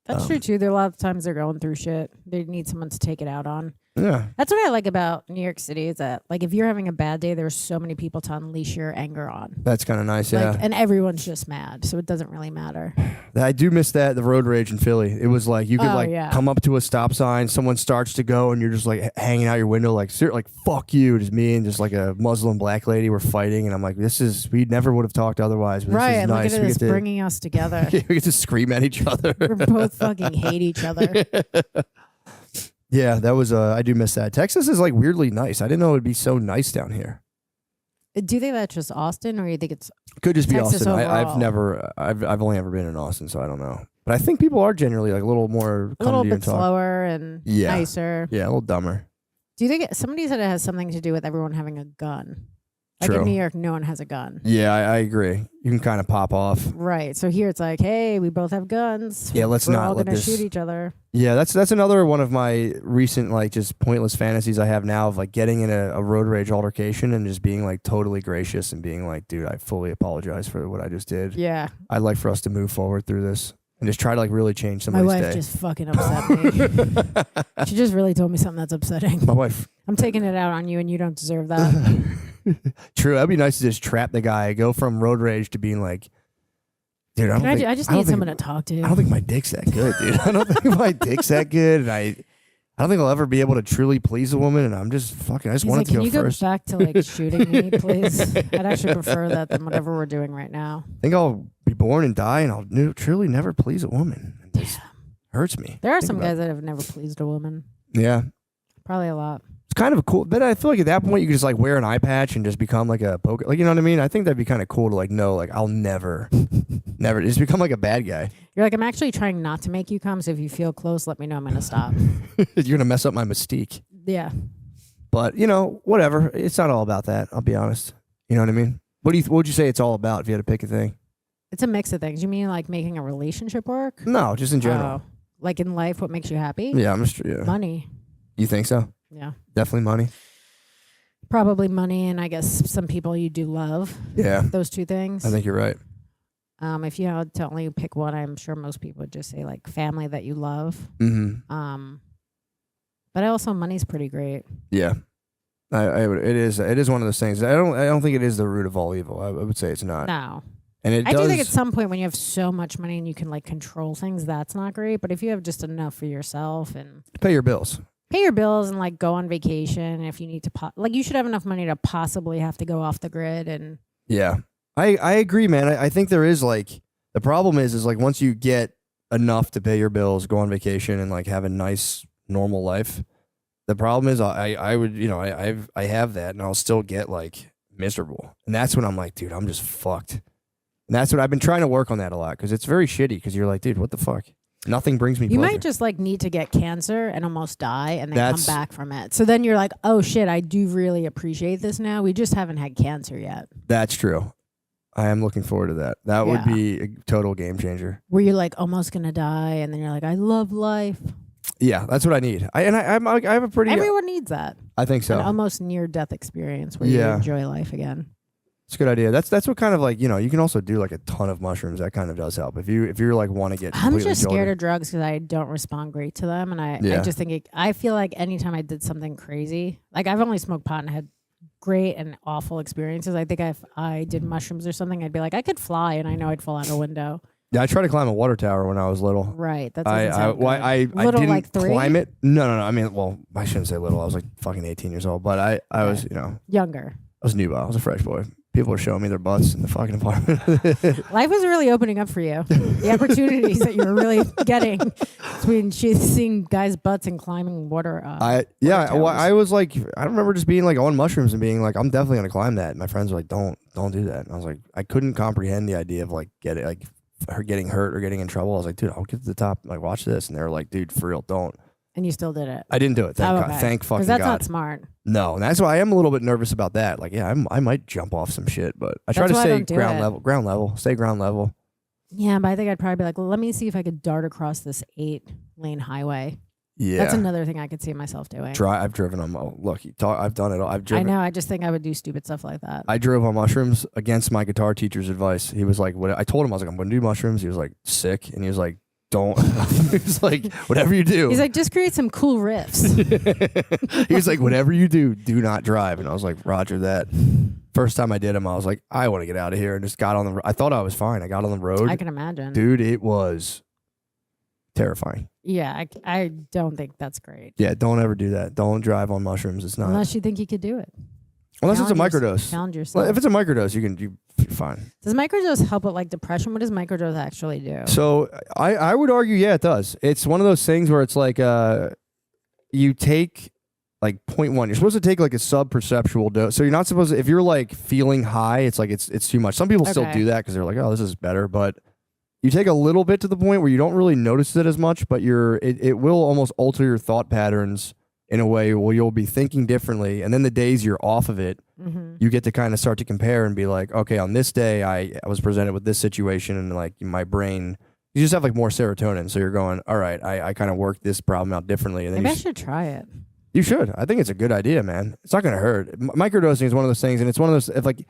and, That's true too. There are a lot of times they're going through shit. They need someone to take it out on. yeah. That's what I like about New York City is that like if you're having a bad day, there's so many people to unleash your anger on. That's kind of nice. Yeah. Like, and everyone's just mad, so it doesn't really matter. I do miss the road rage in Philly. It was like you could come up to a stop sign, someone starts to go, and you're just like hanging out your window, like fuck you. Just me and just like a Muslim black lady were fighting, and I'm like, we never would have talked otherwise. But Right, this is and nice. look at this bringing us together. We get to scream at each other. We both fucking hate each other. Yeah, that was. I do miss that. Texas is like weirdly nice. I didn't know it would be so nice down here. Do you think that's just Austin, or you think it's Could just be Texas Austin. I've overall? never. I've only ever been in Austin, so I don't know. But I think people are generally like a little more a little come to you bit and talk. slower and Yeah. nicer? Yeah, a little dumber. Do you think somebody said it has something to do with everyone having a gun? Like True. in New York, no one has a gun. Yeah, I agree. You can kind of pop off. Right. So here it's like, hey, we both have guns. Yeah, let's We're not all let gonna this. shoot each other. Yeah, that's another one of my recent like just pointless fantasies I have now of like getting in a road rage altercation and just being like totally gracious and being like, dude, I fully apologize for what I just did. Yeah. I'd like for us to move forward through this and just try to like really change My somebody's wife day. just fucking upset me. She just really told me something that's upsetting. My wife. I'm taking it out on you, and you don't deserve that. True. That'd be nice to just trap the guy, go from road rage to being like, dude, I just don't need think- someone to talk to. I don't think my dick's that good, dude. I don't think my dick's that good, and I don't think I'll ever be able to truly please a woman. And I'm just fucking. I just He's wanted like, can to you go go first. back to like shooting me, please? I'd actually prefer that than whatever we're doing right now. I think I'll be born and die, and I'll truly never please a woman. It just hurts me. There are Think some about guys that have never pleased a woman. it. Yeah, Probably a lot. it's kind of a cool. But I feel like at that point you could just like wear an eye patch and just become like a poker. Like you know what I mean? I think that'd be kind of cool to like know like I'll never, never just become like a bad guy. You're like, I'm actually trying not to make you come, so if you feel close, let me know. I'm going to stop. You're gonna mess up my mystique. Yeah. But you know, whatever. It's not all about that. I'll be honest. You know what I mean? What would you say it's all about if you had to pick a thing? It's a mix of things. You mean like making a relationship work? No, just in general. Oh. Like in life, what makes you happy? Yeah, I'm just. Yeah. Money. You think so? Yeah. Definitely money. Probably money, and I guess some people you do love. Yeah, Those two things. I think you're right. If you had to only pick one, I'm sure most people would just say like family that you love. Mm-hmm. But also money's pretty great. Yeah, I would. It is one of those things. I don't think it is the root of all evil. I would say it's not. No. And it I does. do think at some point when you have so much money and you can like control things, that's not great. But if you have just enough for yourself and Pay your bills. pay your bills and like go on vacation, if you need to, like you should have enough money to possibly have to go off the grid. And Yeah, I agree, man. I think there is like the problem is like once you get enough to pay your bills, go on vacation, and like have a nice normal life. The problem is I would I have that and I'll still get like miserable, and that's when I'm like, dude, I'm just fucked. And that's what I've been trying to work on that a lot because it's very shitty because you're like, dude, what the fuck? Nothing brings me you pleasure. might just like need to get cancer and almost die and then That's- come back from it. So then you're like, oh shit, I do really appreciate this now. We just haven't had cancer yet. That's true. I am looking forward to that. That would Yeah. be a total game changer. Where you're like almost gonna die and then you're like, I love life. Yeah, that's what I need. I have a pretty. Everyone needs that. I think so. An almost near death experience where you Yeah. enjoy life again. It's a good idea. That's what kind of like, you know, you can also do like a ton of mushrooms. That kind of does help. If you're like want to get I'm completely just scared jolted. of drugs because I don't respond great to them, and I Yeah. just think I feel like anytime I did something crazy, like I've only smoked pot and had great and awful experiences. I think if I did mushrooms or something, I'd be like, I could fly, and I know I'd fall out a window. Yeah, I tried to climb a water tower when I was little. Right. That I doesn't sound good. I Little, didn't like 3? climb it. No. I mean, well, I shouldn't say little. I was like fucking 18 years old, but I was, you know, Younger. I was newbie. I was a fresh boy. People were showing me their butts in the fucking apartment. Life was really opening up for you. The opportunities that you were really getting between seeing guys' butts and climbing water. I was like, I remember just being like on mushrooms and being like, I'm definitely gonna climb that. And my friends were like, don't do that. And I was like, I couldn't comprehend the idea of like her getting hurt or getting in trouble. I was like, dude, I'll get to the top. Like, watch this. And they were like, dude, for real, don't. And you still did it. I didn't do it. Thank Okay. God. Thank fucking Because that's God. not smart. No, and that's why I am a little bit nervous about that. Like, yeah, I might jump off some shit, but I try That's to why I stay don't do it. ground level, stay ground level. Yeah, but I think I'd probably be like, well, let me see if I could dart across this 8-lane highway. Yeah, That's another thing I could see myself doing. I've driven on. Look, I've done it all. I've driven. I know. I just think I would do stupid stuff like that. I drove on mushrooms against my guitar teacher's advice. He was like, "What?" I told him I was like, "I'm going to do mushrooms." He was like, "Sick," and he was like, "Don't." He was like, "Whatever you do." He's like, just create some cool riffs. He was like, "Whatever you do, do not drive." And I was like, "Roger that." First time I did him, I was like, "I want to get out of here," and just got on the. I thought I was fine. I got on the road. I can imagine. Dude, it was terrifying. Yeah, I don't think that's great. Yeah, don't ever do that. Don't drive on mushrooms. It's not. Unless you think you could do it. Unless it's a Challenge microdose. Challenge Well, yourself. if it's a microdose, you're fine. Does microdose help with like depression? What does microdose actually do? So I would argue, yeah, it does. It's one of those things where it's like you take like 0.1. You're supposed to take like a sub-perceptual dose. So you're not supposed to, if you're like feeling high, it's like it's too much. Some people still Okay. do that because they're like, oh, this is better. But you take a little bit to the point where you don't really notice it as much, but it will almost alter your thought patterns in a way where you'll be thinking differently. And then the days you're off of it, you get to kind of start to compare and be like, okay, on this day I was presented with this situation, and like my brain, you just have like more serotonin. So you're going, all right, I kind of worked this problem out differently. And then Maybe I should try it. you should. I think it's a good idea, man. It's not going to hurt. Microdosing is one of those things, and it's one of those, if like,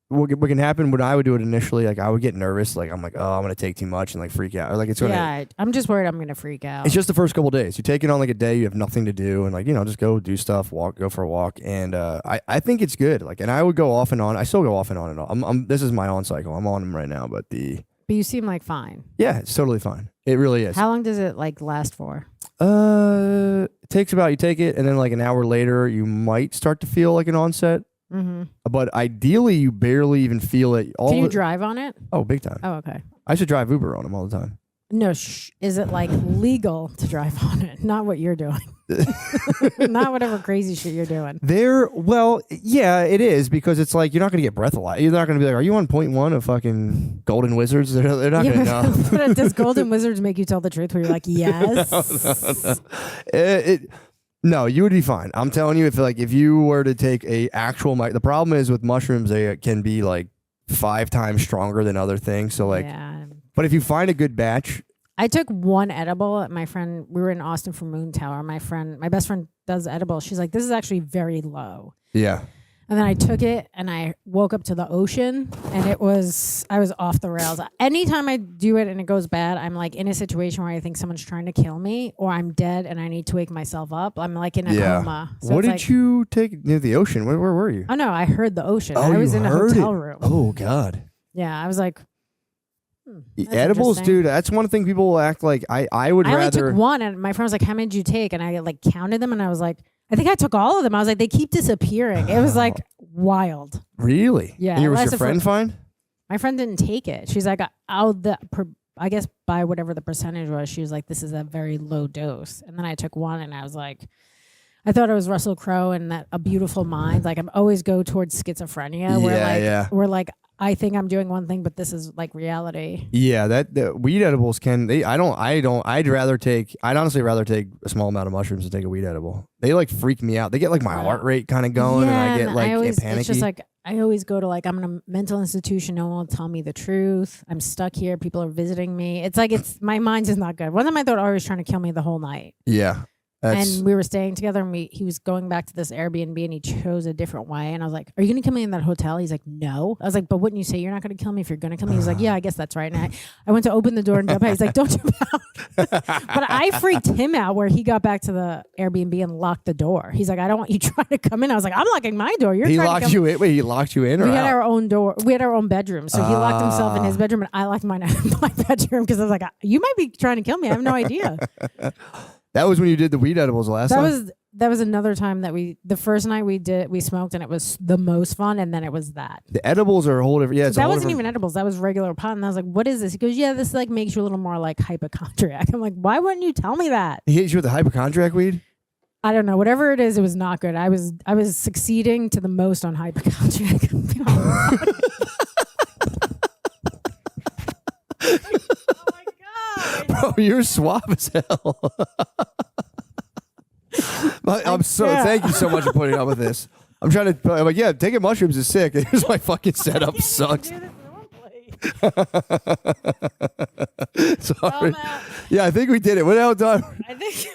what can happen when I would do it initially, like I would get nervous, like I'm like, oh, I'm going to take too much and like freak out. Or like it's going to, Yeah, I'm just worried I'm going to freak out. it's just the first couple days. You take it on like a day, you have nothing to do, and like, just go do stuff, go for a walk. And I think it's good. Like, and I would go off and on. I still go off and on and on. This is my on cycle. I'm on them right now, but But you seem like fine. yeah, it's totally fine. It really is. How long does it like last for? It takes about, you take it and then like an hour later, you might start to feel like an onset. Mm-hmm. But ideally, you barely even feel it. Can you drive on it? Oh, big time. Oh, okay. I should drive Uber on them all the time. No, is it like legal to drive on it? Not what you're doing. Not whatever crazy shit you're doing. Well, yeah, it is, because it's like you're not going to get breathalyzed. You're not going to be like, are you on point one of fucking Golden Wizards? They're not going to know. But does Golden Wizards make you tell the truth where you're like, yes? No, you would be fine. I'm telling you, if you were to take a actual the problem is with mushrooms, they can be like 5 times stronger than other things. So like, Yeah. but if you find a good batch. I took one edible. My friend, we were in Austin for Moon Tower. My best friend does edible. She's like, this is actually very low. Yeah. And then I took it and I woke up to the ocean, and I was off the rails. Anytime I do it and it goes bad, I'm like in a situation where I think someone's trying to kill me, or I'm dead and I need to wake myself up. I'm like in a coma. So what did like, you take near the ocean? Where were you? Oh no, I heard the ocean. Oh, I was you in a heard hotel it. room. Oh God. Yeah, I was like, that's edibles, interesting. dude. That's one thing people will act like. I would I only rather. took one, and my friend was like, "How many did you take?" And I like counted them, and I was like, "I think I took all of them." I was like, "They keep disappearing." It was like wild. Really? Yeah, And it was your lasted friend fine? My friend didn't take it. She's like, I guess by whatever the percentage was, she was like, "This is a very low dose." And then I took one, and I was like, I thought it was Russell Crowe and that A Beautiful Mind. Like I always go towards schizophrenia, where like I think I'm doing one thing, but this is like reality. Yeah, the weed edibles can. I'd honestly rather take a small amount of mushrooms than take a weed edible. They like freak me out. They get like my heart rate kind of going, and I get like panicky. It's just like I always go to like, I'm in a mental institution. No one will tell me the truth. I'm stuck here. People are visiting me. It's like my mind's just not good. One time I thought Ari was trying to kill me the whole night. Yeah. And we were staying together, and he was going back to this Airbnb, and he chose a different way. And I was like, "Are you going to kill me in that hotel?" He's like, "No." I was like, "But wouldn't you say you're not going to kill me if you're going to kill me?" He's like, "Yeah, I guess that's right." And I went to open the door and jump out. He's like, "Don't jump out." But I freaked him out where he got back to the Airbnb and locked the door. He's like, "I don't want you trying to come in." I was like, "I'm locking my door. You're he trying locked to come you in. Wait, he locked you in, or we had out? our own door. We had our own bedroom. So he locked himself in his bedroom, and I locked mine in my bedroom because I was like, "You might be trying to kill me. I have no idea." That was when you did the weed edibles last time? That was another time that the first night we smoked, and it was the most fun, and then it was that. The edibles are a whole different. Yeah, that wasn't even edibles. That was regular pot, and I was like, "What is this?" He goes, "Yeah, this like makes you a little more like hypochondriac." I'm like, "Why wouldn't you tell me that?" He hit you with the hypochondriac weed? I don't know. Whatever it is, it was not good. I was succeeding to the most on hypochondriac. Oh my god, bro, you're suave as hell. Thank you so much for putting up with this. I'm like, yeah, taking mushrooms is sick. Here's my fucking setup sucks. Sorry. Yeah, I think we did it. What the hell done? I think.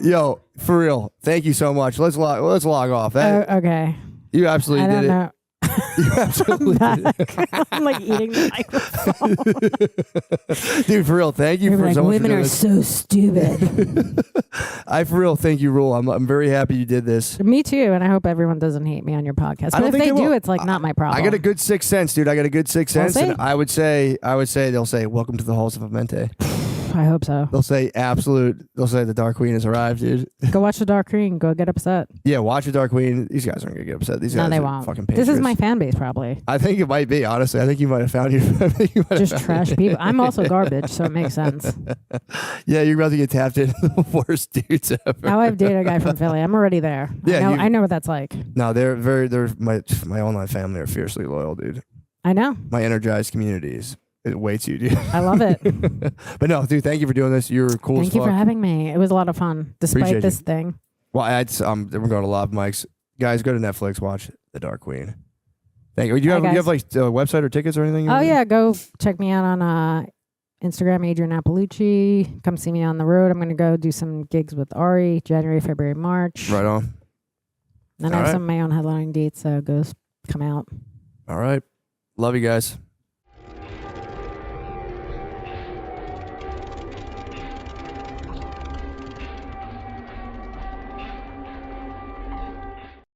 Yo, for real. Thank you so much. Let's log off. Okay. You absolutely I don't did it. know. You absolutely did it. I'm like eating the microphone. Dude, for real, thank you for so much. Women are so stupid. For real, thank you, Rule. I'm very happy you did this. Me too, and I hope everyone doesn't hate me on your podcast. But if they do, it's like not my problem. I got a good sixth sense, dude. I got a good sixth sense, and I would say they'll say, "Welcome to the halls of Amente." I hope so. They'll say They'll say the Dark Queen has arrived, dude. Go watch the Dark Queen. Go get upset. Yeah, watch the Dark Queen. These guys aren't gonna get upset. These guys they are won't. fucking This is patriots. my fan base, probably. I think it might be. Honestly, I think you might have found Just trash people. I'm also garbage, so it makes sense. Yeah, you're about to get tapped into the worst dudes ever. Now I've dated a guy from Philly. I'm already there. Yeah, I know what that's like. No, they're my online family are fiercely loyal, dude. I know. My energized communities. it waits you, dude. I love it. But no, dude, thank you for doing this. You're cool Thank as you fuck. for having me. It was a lot of fun, despite Appreciate this you. thing. Well, we're going to live mics. Guys, go to Netflix, watch The Dark Queen. Thank you. Do you Hi, have guys. like a website or tickets or anything? Oh yeah, go check me out on Instagram, Adrian Appalucci. Come see me on the road. I'm going to go do some gigs with Ari, January, February, March. Right on. Then All I have right. some of my own headlining dates, so come out. All right. Love you guys.